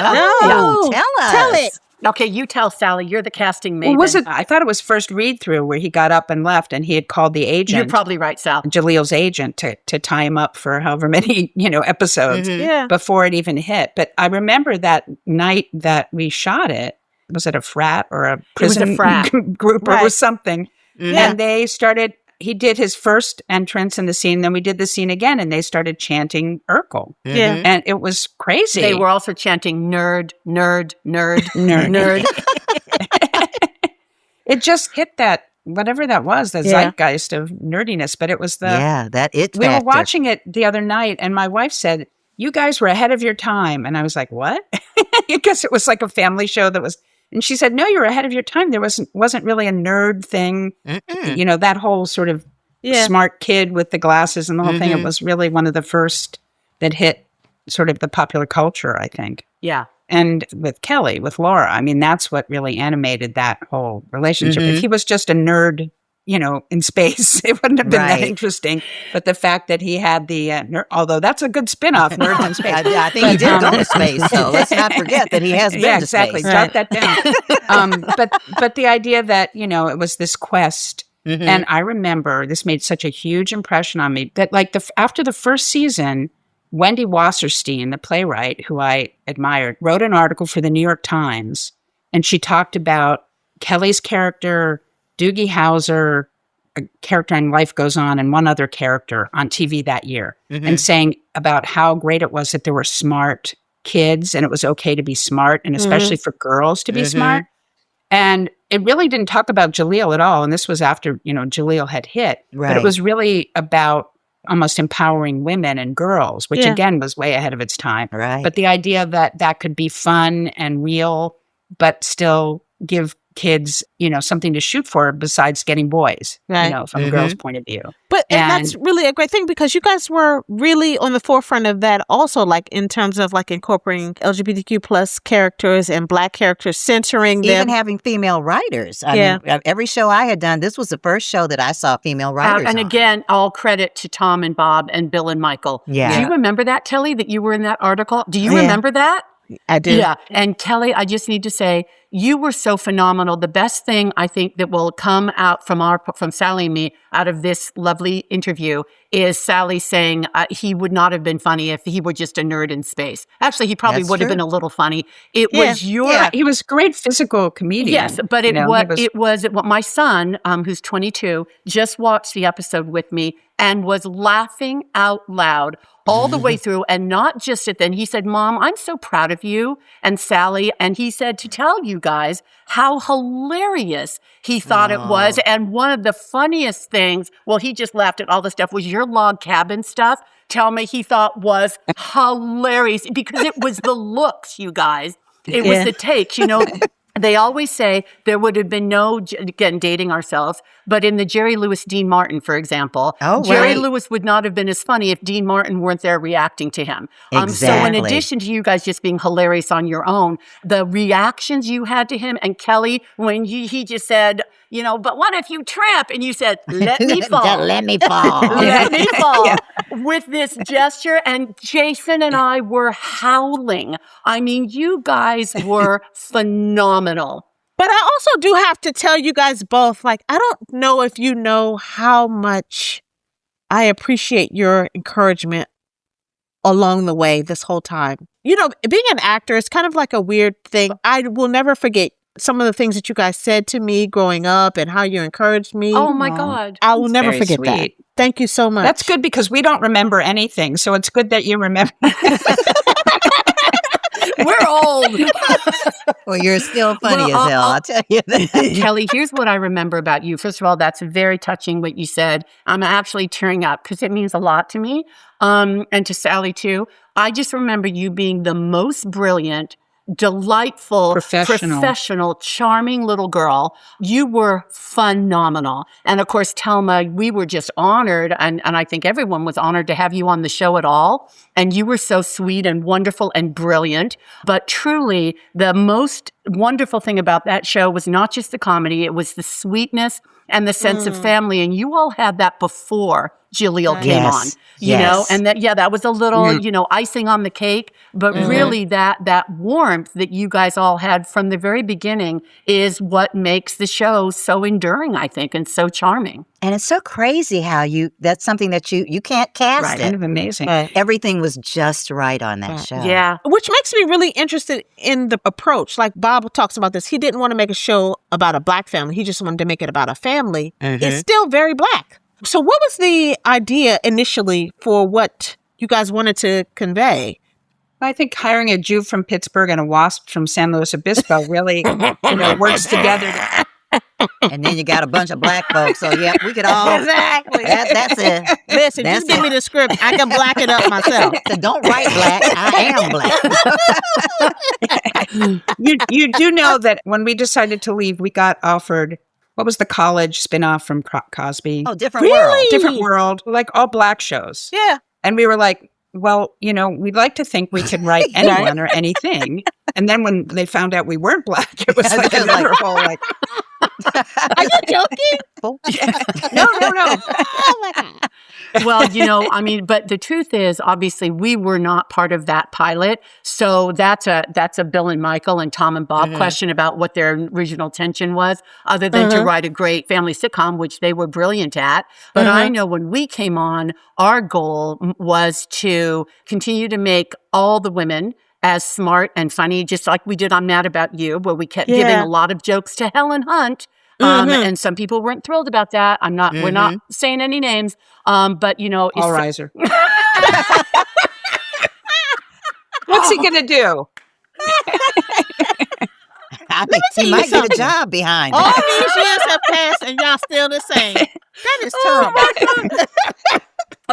Tell us. Tell it. Okay, you tell, Sally. You're the casting maven. Was it? I thought it was first read through where he got up and left, and he had called the agent. You're probably right, Sal. Jalil's agent to tie him up for however many episodes before it even hit. But I remember that night that we shot it. Was it a frat or a prison It was a frat. group Right. or something? And they started. He did his first entrance in the scene. Then we did the scene again, and they started chanting Urkel. Yeah. And it was crazy. They were also chanting nerd, nerd, nerd, Nerd. nerd. It just hit that, whatever that was, the zeitgeist of nerdiness. But it was the... Yeah, that it We factor. were watching it the other night, and my wife said, you guys were ahead of your time. And I was like, what? Because it was like a family show that was... And she said, no, you're ahead of your time. There wasn't really a nerd thing. That whole sort of smart kid with the glasses and the whole thing. It was really one of the first that hit sort of the popular culture, I think. Yeah. And with Kelly, with Laura, I mean, that's what really animated that whole relationship. If he was just a nerd, in space, it wouldn't have been that interesting. But the fact that he had the nerd, although that's a good spin-off, Nerd in Space. I think he did go to space, so let's not forget that he has been to exactly. space. Jot that down. But the idea that, it was this quest. And I remember this made such a huge impression on me that after the first season, Wendy Wasserstein, the playwright who I admired, wrote an article for the New York Times, and she talked about Kelly's character, Doogie Howser, a character in Life Goes On, and one other character on TV that year, and saying about how great it was that there were smart kids and it was okay to be smart, and especially for girls to be smart. And it really didn't talk about Jalil at all. And this was after, Jalil had hit. Right. But it was really about almost empowering women and girls, which again was way ahead of its time. Right. But the idea that could be fun and real, but still give kids, something to shoot for besides getting boys, from a girl's point of view. But and that's really a great thing because you guys were really on the forefront of that also, like in terms of like incorporating LGBTQ plus characters and Black characters, censoring them. Even having female writers. I mean, every show I had done, this was the first show that I saw female writers And on. again, all credit to Tom and Bob and Bill and Michael. Yeah. Do you remember that, Kelly, that you were in that article? Do you remember that? I do. Yeah. And Kelly, I just need to say, you were so phenomenal. The best thing I think that will come out from Sally and me out of this lovely interview is Sally saying he would not have been funny if he were just a nerd in space. Actually, he probably would have been a little funny. It was your... Yeah, he was a great physical comedian. Yes, but it was my son, who's 22, just watched the episode with me and was laughing out loud all the way through, and not just at then. He said, Mom, I'm so proud of you and Sally. And he said to tell you guys how hilarious he thought it was. And one of the funniest things, well, he just laughed at all the stuff, was your log cabin stuff. Tell me he thought was hilarious because it was the looks, you guys. It was the takes, They always say there would have been no, again, dating ourselves, but in the Jerry Lewis, Dean Martin, for example, Jerry Lewis would not have been as funny if Dean Martin weren't there reacting to him. So in addition to you guys just being hilarious on your own, the reactions you had to him, and Kelly, when he just said, but what if you trip? And you said, let me fall. Let me fall. Let me fall. With this gesture. And Jason and I were howling. I mean, you guys were phenomenal. But I also do have to tell you guys both, I don't know if you know how much I appreciate your encouragement along the way this whole time. Being an actor is kind of like a weird thing. I will never forget some of the things that you guys said to me growing up and how you encouraged me. Oh my God. I will never forget that. Thank you so much. That's good because we don't remember anything. So it's good that you remember. We're old. Well, you're still funny as hell, I'll tell you that. Kelly, here's what I remember about you. First of all, that's very touching what you said. I'm actually tearing up because it means a lot to me. And to Sally too. I just remember you being the most brilliant, delightful, professional, charming little girl. You were phenomenal. And of course, Thelma, we were just honored, and I think everyone was honored to have you on the show at all. And you were so sweet and wonderful and brilliant. But truly, the most wonderful thing about that show was not just the comedy, it was the sweetness and the sense of family. And you all had that before Jaleel came on, you know, and that was a little, icing on the cake. But really that warmth that you guys all had from the very beginning is what makes the show so enduring, I think, and so charming. And it's so crazy how that's something that you can't cast it. Kind of amazing. Everything was just right on that show. Yeah. Which makes me really interested in the approach. Like Bob talks about this. He didn't want to make a show about a Black family. He just wanted to make it about a family. It's still very Black. So what was the idea initially for what you guys wanted to convey? I think hiring a Jew from Pittsburgh and a WASP from San Luis Obispo really works together. And then you got a bunch of Black folks. So, yeah, we could all. Exactly. That's it. Listen, just give me the script. I can black it up myself. So don't write Black. I am Black. You do know that when we decided to leave, we got offered, what was the college spinoff from Cosby? Oh, Different World. Different World, like all Black shows. Yeah. And we were like, well, we'd like to think we could write anyone or anything. And then when they found out we weren't Black, it was like another whole Are you joking? No. Oh my God. Well, but the truth is, obviously, we were not part of that pilot. So that's a Bill and Michael and Tom and Bob question about what their original intention was, other than to write a great family sitcom, which they were brilliant at. But I know when we came on, our goal was to continue to make all the women as smart and funny, just like we did on Mad About You, where we kept giving a lot of jokes to Helen Hunt. And some people weren't thrilled about that. We're not saying any names. But All riser. What's he gonna do? I think he might get a job behind All it. these years have passed and y'all still the same. That is terrible.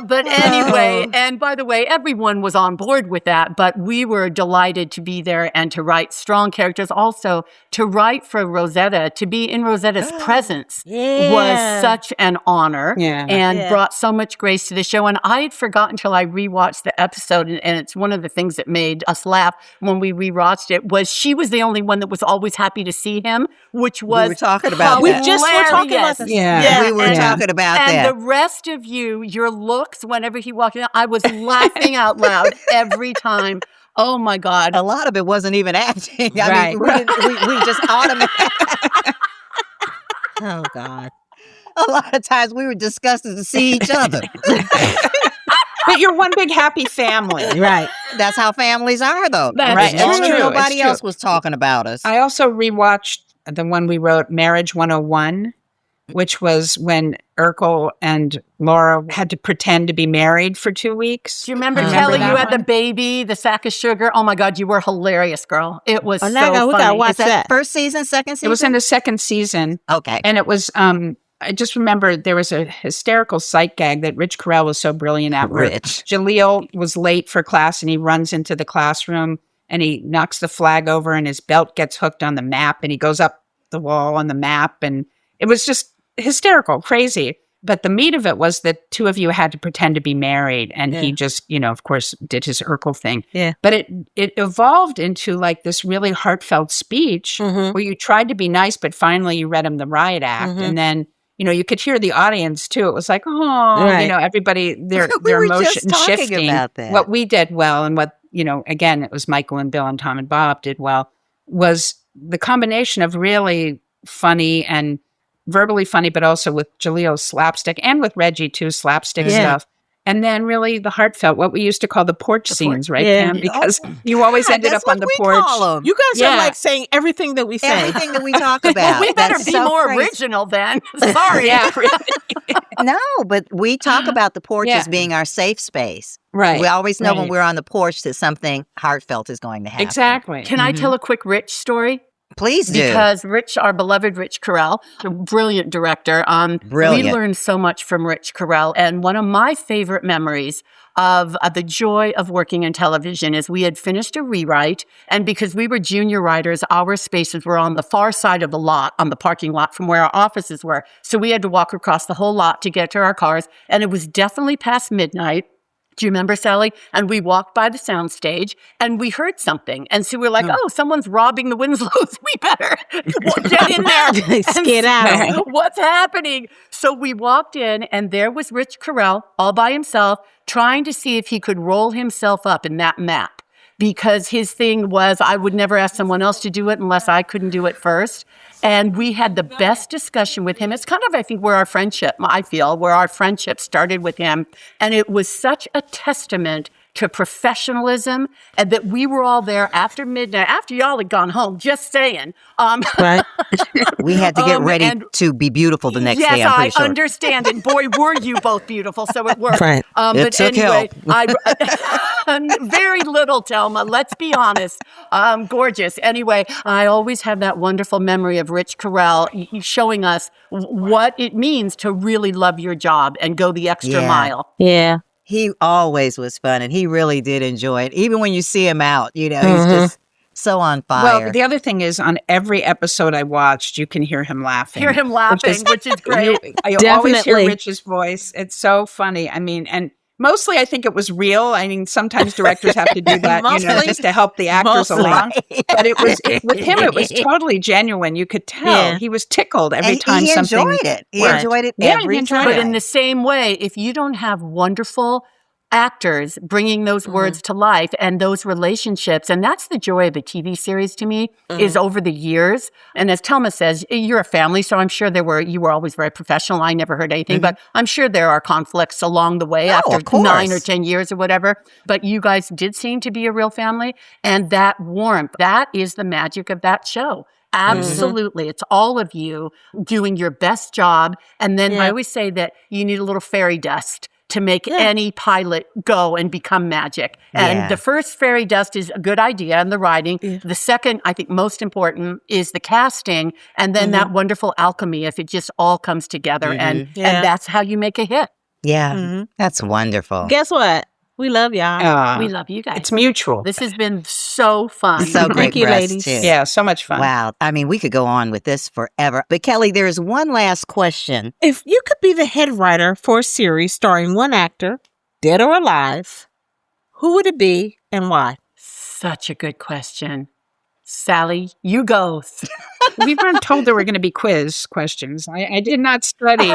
But anyway, and by the way, everyone was on board with that, but we were delighted to be there and to write strong characters. Also, to write for Rosetta, to be in Rosetta's presence was such an honor and brought so much grace to the show. And I had forgotten until I rewatched the episode, and it's one of the things that made us laugh when we rewatched it, was she was the only one that was always happy to see him, which was we were talking about We that. just were talking about this. We were talking about that. And the rest of you, your looks, whenever he walked in, I was laughing out loud every time. Oh my God. A lot of it wasn't even acting. I mean, we just automatically. Oh God. A lot of times we were disgusted to see each other. But you're one big happy family. Right. That's how families are, though. That's As long as true. nobody else was talking about us. I also rewatched the one we wrote, Marriage 101, which was when Urkel and Laura had to pretend to be married for 2 weeks. Do you remember, Kelly, you had the baby, the sack of sugar? Oh my God, you were hilarious, girl. It was so funny. We gotta watch that. First season, second season? It was in the second season. Okay. And it was, I just remember there was a hysterical sight gag that Rich Carell was so brilliant at. Rich. Jaleel was late for class and he runs into the classroom and he knocks the flag over and his belt gets hooked on the map and he goes up the wall on the map. And it was just hysterical, crazy. But the meat of it was that two of you had to pretend to be married. And he just, of course, did his Urkel thing. Yeah. But it evolved into like this really heartfelt speech where you tried to be nice, but finally you read him the riot act. And then, you could hear the audience too. It was like, everybody, their emotion shifting. About that. What we did well and what, again, it was Michael and Bill and Tom and Bob did well was the combination of really funny and verbally funny, but also with Jalil's slapstick and with Reggie too, slapstick stuff. And then really the heartfelt, what we used to call the porch scenes, right, Pam? Because you always ended up on the porch. You guys are like saying everything that we say. Everything that we talk about. We better be more original then. Sorry. No, but we talk about the porch as being our safe space. Right. We always know when we're on the porch that something heartfelt is going to happen. Exactly. Can I tell a quick Rich story? Please do. Because Rich, our beloved Rich Carell, a brilliant director. Brilliant. We learned so much from Rich Carell. And one of my favorite memories of the joy of working in television is we had finished a rewrite. And because we were junior writers, our spaces were on the far side of the lot, on the parking lot from where our offices were. So we had to walk across the whole lot to get to our cars. And it was definitely past midnight. Do you remember, Sally? And we walked by the soundstage and we heard something. And so we're like, someone's robbing the Winslows. We better get in there. Get out. What's happening? So we walked in and there was Rich Carell all by himself trying to see if he could roll himself up in that map. Because his thing was, I would never ask someone else to do it unless I couldn't do it first. And we had the best discussion with him. It's kind of, I think, where our friendship started with him. And it was such a testament to professionalism and that we were all there after midnight, after y'all had gone home, just saying. Right. We had to get ready to be beautiful the next day, I'm pretty sure. Yes, I understand. And boy, were you both beautiful, so it worked. Right. But anyway, very little, Thelma, let's be honest. Gorgeous. Anyway, I always have that wonderful memory of Rich Carell showing us what it means to really love your job and go the extra mile. Yeah. He always was fun, and he really did enjoy it. Even when you see him out, he's just so on fire. Well, the other thing is, on every episode I watched, you can hear him laughing. Which is great. I always hear Rich's voice. It's so funny. I mean, and mostly I think it was real. I mean, sometimes directors have to do that, just to help the actors along. But it was, with him, it was totally genuine. You could tell he was tickled every time something. He enjoyed it. He enjoyed it every time. But in the same way, if you don't have wonderful actors bringing those words to life and those relationships, and that's the joy of a TV series to me, is over the years. And as Thelma says, you're a family, so I'm sure you were always very professional. I never heard anything, but I'm sure there are conflicts along the way after 9 or 10 years or whatever. But you guys did seem to be a real family, and that warmth, that is the magic of that show. Absolutely. It's all of you doing your best job. And then I always say that you need a little fairy dust to make any pilot go and become magic. And the first fairy dust is a good idea and the writing. The second, I think most important, is the casting. And then that wonderful alchemy, if it just all comes together. And that's how you make a hit. Yeah, that's wonderful. Guess what? We love y'all. We love you guys. It's mutual. This has been so fun. So great. Thank you, for us, ladies. too. Yeah, so much fun. Wow. I mean, we could go on with this forever. But Kelly, there is one last question. If you could be the head writer for a series starring one actor, dead or alive, who would it be and why? Such a good question. Sally, you go. We weren't told there were going to be quiz questions. I did not study.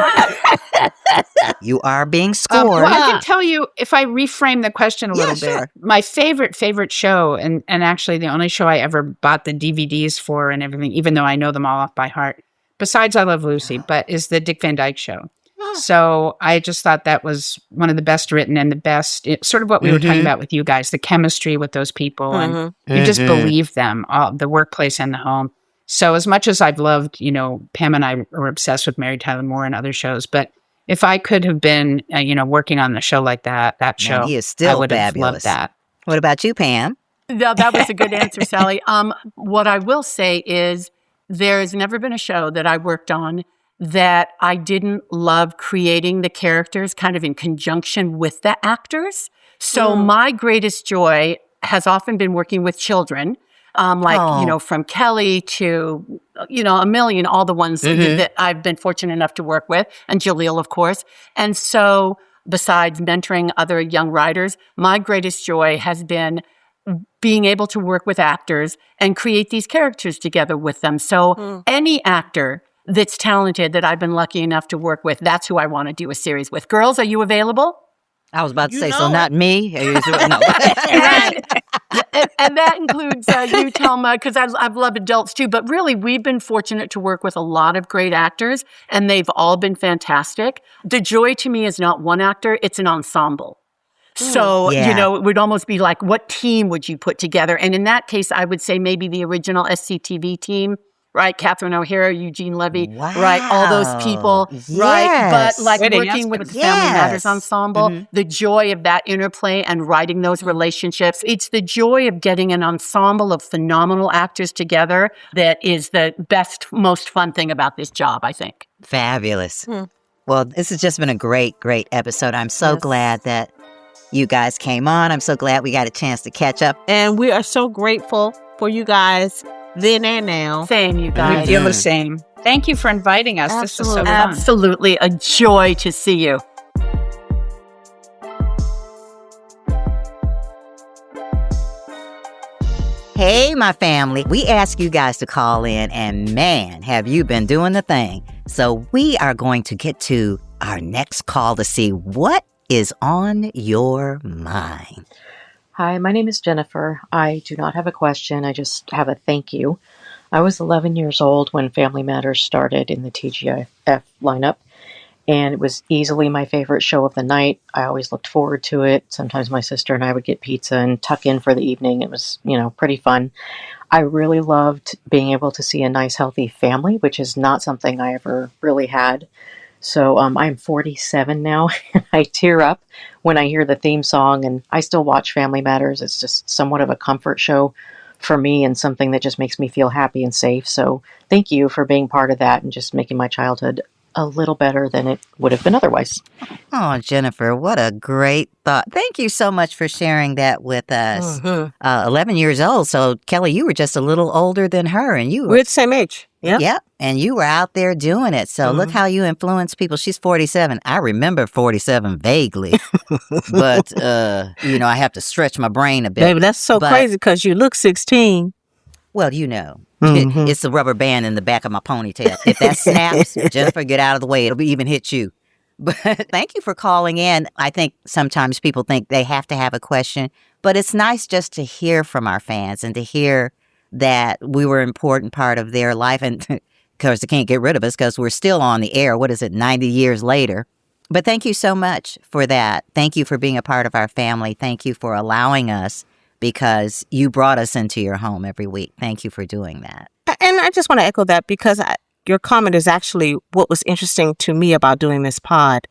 You are being scored. Well, I can tell you, if I reframe the question a little bit, my favorite show, and actually the only show I ever bought the DVDs for and everything, even though I know them all off by heart, besides I Love Lucy, but is the Dick Van Dyke Show. So I just thought that was one of the best written and the best, sort of what we were talking about with you guys, the chemistry with those people. And you just believe them, the workplace and the home. So as much as I've loved, Pam and I were obsessed with Mary Tyler Moore and other shows, but if I could have been, working on a show like that show, he is still I would have loved that. What about you, Pam? No, that was a good answer, Sally. What I will say is there's never been a show that I worked on that I didn't love creating the characters kind of in conjunction with the actors. So my greatest joy has often been working with children. From Kelly to, a million, all the ones that I've been fortunate enough to work with, and Jaleel, of course. And so besides mentoring other young writers, my greatest joy has been being able to work with actors and create these characters together with them. So any actor that's talented that I've been lucky enough to work with, that's who I want to do a series with. Girls, are you available? I was about to say, so not me? No. Right. And that includes you, Thelma, because I've loved adults too. But really, we've been fortunate to work with a lot of great actors, and they've all been fantastic. The joy to me is not one actor, it's an ensemble. So, it would almost be like, what team would you put together? And in that case, I would say maybe the original SCTV team, right? Catherine O'Hara, Eugene Levy, right? All those people, right? But like working with the Family Matters Ensemble, the joy of that interplay and writing those relationships. It's the joy of getting an ensemble of phenomenal actors together that is the best, most fun thing about this job, I think. Fabulous. Well, this has just been a great, great episode. I'm so glad that you guys came on. I'm so glad we got a chance to catch up. And we are so grateful for you guys then and now. Same, you guys. We feel the same. Thank you for inviting us. This is so fun. Absolutely. A joy to see you. Hey, my family. We ask you guys to call in, and man, have you been doing the thing. So we are going to get to our next call to see what is on your mind. Hi, my name is Jennifer. I do not have a question. I just have a thank you. I was 11 years old when Family Matters started in the TGIF lineup, and it was easily my favorite show of the night. I always looked forward to it. Sometimes my sister and I would get pizza and tuck in for the evening. It was, pretty fun. I really loved being able to see a nice, healthy family, which is not something I ever really had. So I'm 47 now, and I tear up when I hear the theme song, and I still watch Family Matters. It's just somewhat of a comfort show for me and something that just makes me feel happy and safe. So thank you for being part of that and just making my childhood a little better than it would have been otherwise. Oh, Jennifer, what a great thought. Thank you so much for sharing that with us. 11 years old. So, Kelly, you were just a little older than her, and you were... We're the same age. Yeah. Yep. And you were out there doing it. So look how you influence people. She's 47. I remember 47 vaguely. But, I have to stretch my brain a bit. Baby, that's so crazy because you look 16. Well, it's the rubber band in the back of my ponytail. If that snaps, Jennifer, get out of the way. It'll even hit you. But thank you for calling in. I think sometimes people think they have to have a question. But it's nice just to hear from our fans and to hear that we were an important part of their life. And of course, they can't get rid of us because we're still on the air. 90 years later? But thank you so much for that. Thank you for being a part of our family. Thank you for allowing us, because you brought us into your home every week. Thank you for doing that. And I just want to echo that because your comment is actually what was interesting to me about doing this pod.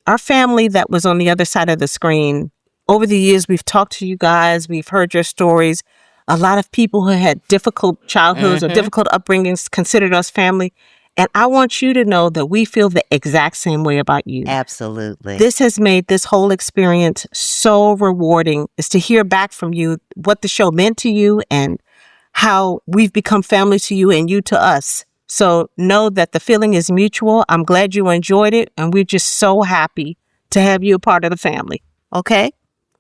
Our family that was on the other side of the screen, over the years, we've talked to you guys. We've heard your stories. A lot of people who had difficult childhoods or difficult upbringings considered us family. And I want you to know that we feel the exact same way about you. Absolutely. This has made this whole experience so rewarding, is to hear back from you what the show meant to you and how we've become family to you and you to us. So know that the feeling is mutual. I'm glad you enjoyed it. And we're just so happy to have you a part of the family. Okay?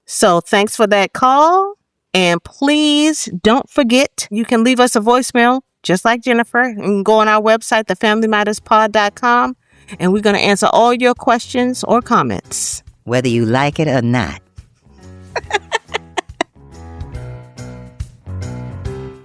So thanks for that call. And please don't forget, you can leave us a voicemail, just like Jennifer. You can go on our website, thefamilymatterspod.com, and we're going to answer all your questions or comments. Whether you like it or not.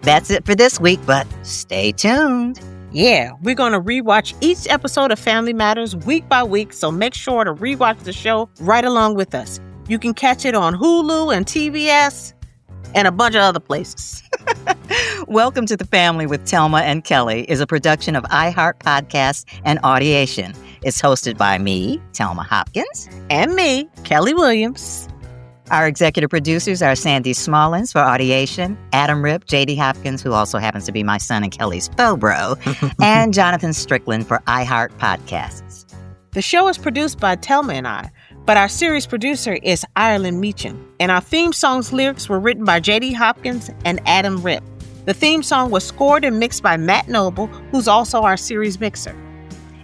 That's it for this week, but stay tuned. Yeah, we're going to rewatch each episode of Family Matters week by week, so make sure to rewatch the show right along with us. You can catch it on Hulu and TBS and a bunch of other places. Welcome to the Family with Thelma and Kelly is a production of iHeart Podcasts and Audiation. It's hosted by me, Thelma Hopkins. And me, Kelly Williams. Our executive producers are Sandy Smallins for Audiation, Adam Rip, J.D. Hopkins, who also happens to be my son and Kelly's faux bro, and Jonathan Strickland for iHeart Podcasts. The show is produced by Thelma and I. But our series producer is Ireland Meacham, and our theme song's lyrics were written by J.D. Hopkins and Adam Ripp. The theme song was scored and mixed by Matt Noble, who's also our series mixer.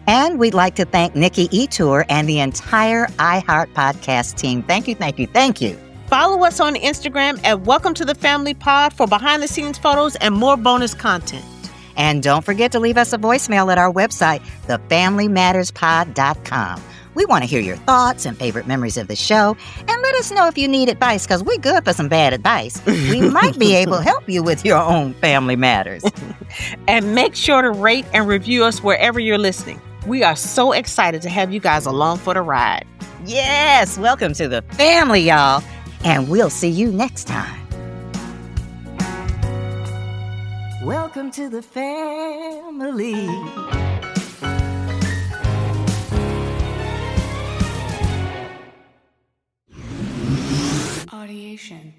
And we'd like to thank Nikki Etour and the entire iHeart Podcast team. Thank you, thank you, thank you. Follow us on Instagram at Welcome to the Family Pod for behind-the-scenes photos and more bonus content. And don't forget to leave us a voicemail at our website, thefamilymatterspod.com. We want to hear your thoughts and favorite memories of the show, and let us know if you need advice, because we're good for some bad advice. We might be able to help you with your own family matters. And make sure to rate and review us wherever you're listening. We are so excited to have you guys along for the ride. Yes, welcome to the family, y'all, and we'll see you next time. Welcome to the family. Audiation.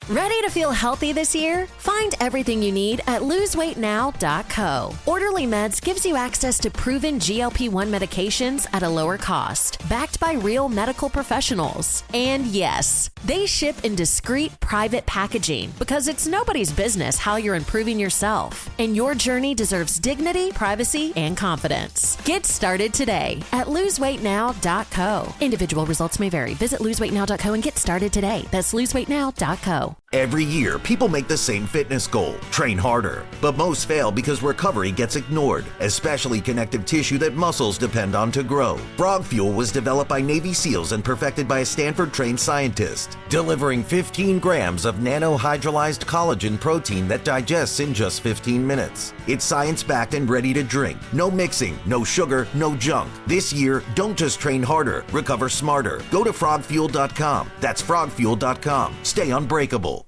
Ready to feel healthy this year? Find everything you need at loseweightnow.co. Orderly Meds gives you access to proven GLP-1 medications at a lower cost, backed by real medical professionals. And yes, they ship in discreet, private packaging because it's nobody's business how you're improving yourself. And your journey deserves dignity, privacy, and confidence. Get started today at loseweightnow.co. Individual results may vary. Visit loseweightnow.co and get started today. That's loseweightnow.co. Every year, people make the same fitness goal, train harder. But most fail because recovery gets ignored, especially connective tissue that muscles depend on to grow. Frog Fuel was developed by Navy SEALs and perfected by a Stanford-trained scientist, delivering 15 grams of nanohydrolyzed collagen protein that digests in just 15 minutes. It's science-backed and ready to drink. No mixing, no sugar, no junk. This year, don't just train harder, recover smarter. Go to frogfuel.com. That's frogfuel.com. Stay unbreakable.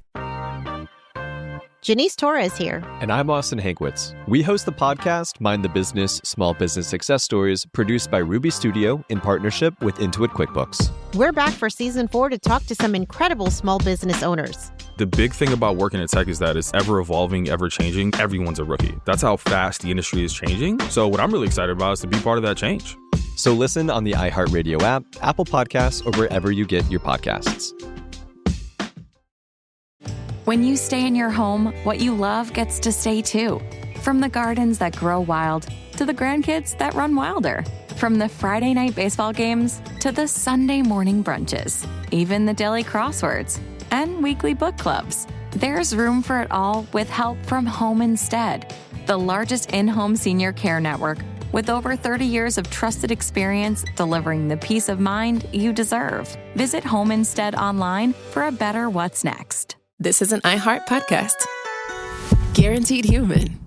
Janice Torres here. And I'm Austin Hankwitz. We host the podcast Mind the Business Small Business Success Stories, produced by Ruby Studio in partnership with Intuit QuickBooks. We're back for season 4 to talk to some incredible small business owners. The big thing about working in tech is that it's ever evolving, ever changing. Everyone's a rookie. That's how fast the industry is changing. So what I'm really excited about is to be part of that change. So listen on the iHeartRadio app, Apple Podcasts, or wherever you get your podcasts. When you stay in your home, what you love gets to stay too. From the gardens that grow wild to the grandkids that run wilder. From the Friday night baseball games to the Sunday morning brunches. Even the daily crosswords and weekly book clubs. There's room for it all with help from Home Instead, the largest in-home senior care network with over 30 years of trusted experience delivering the peace of mind you deserve. Visit Home Instead online for a better what's next. This is an iHeart podcast. Guaranteed Human.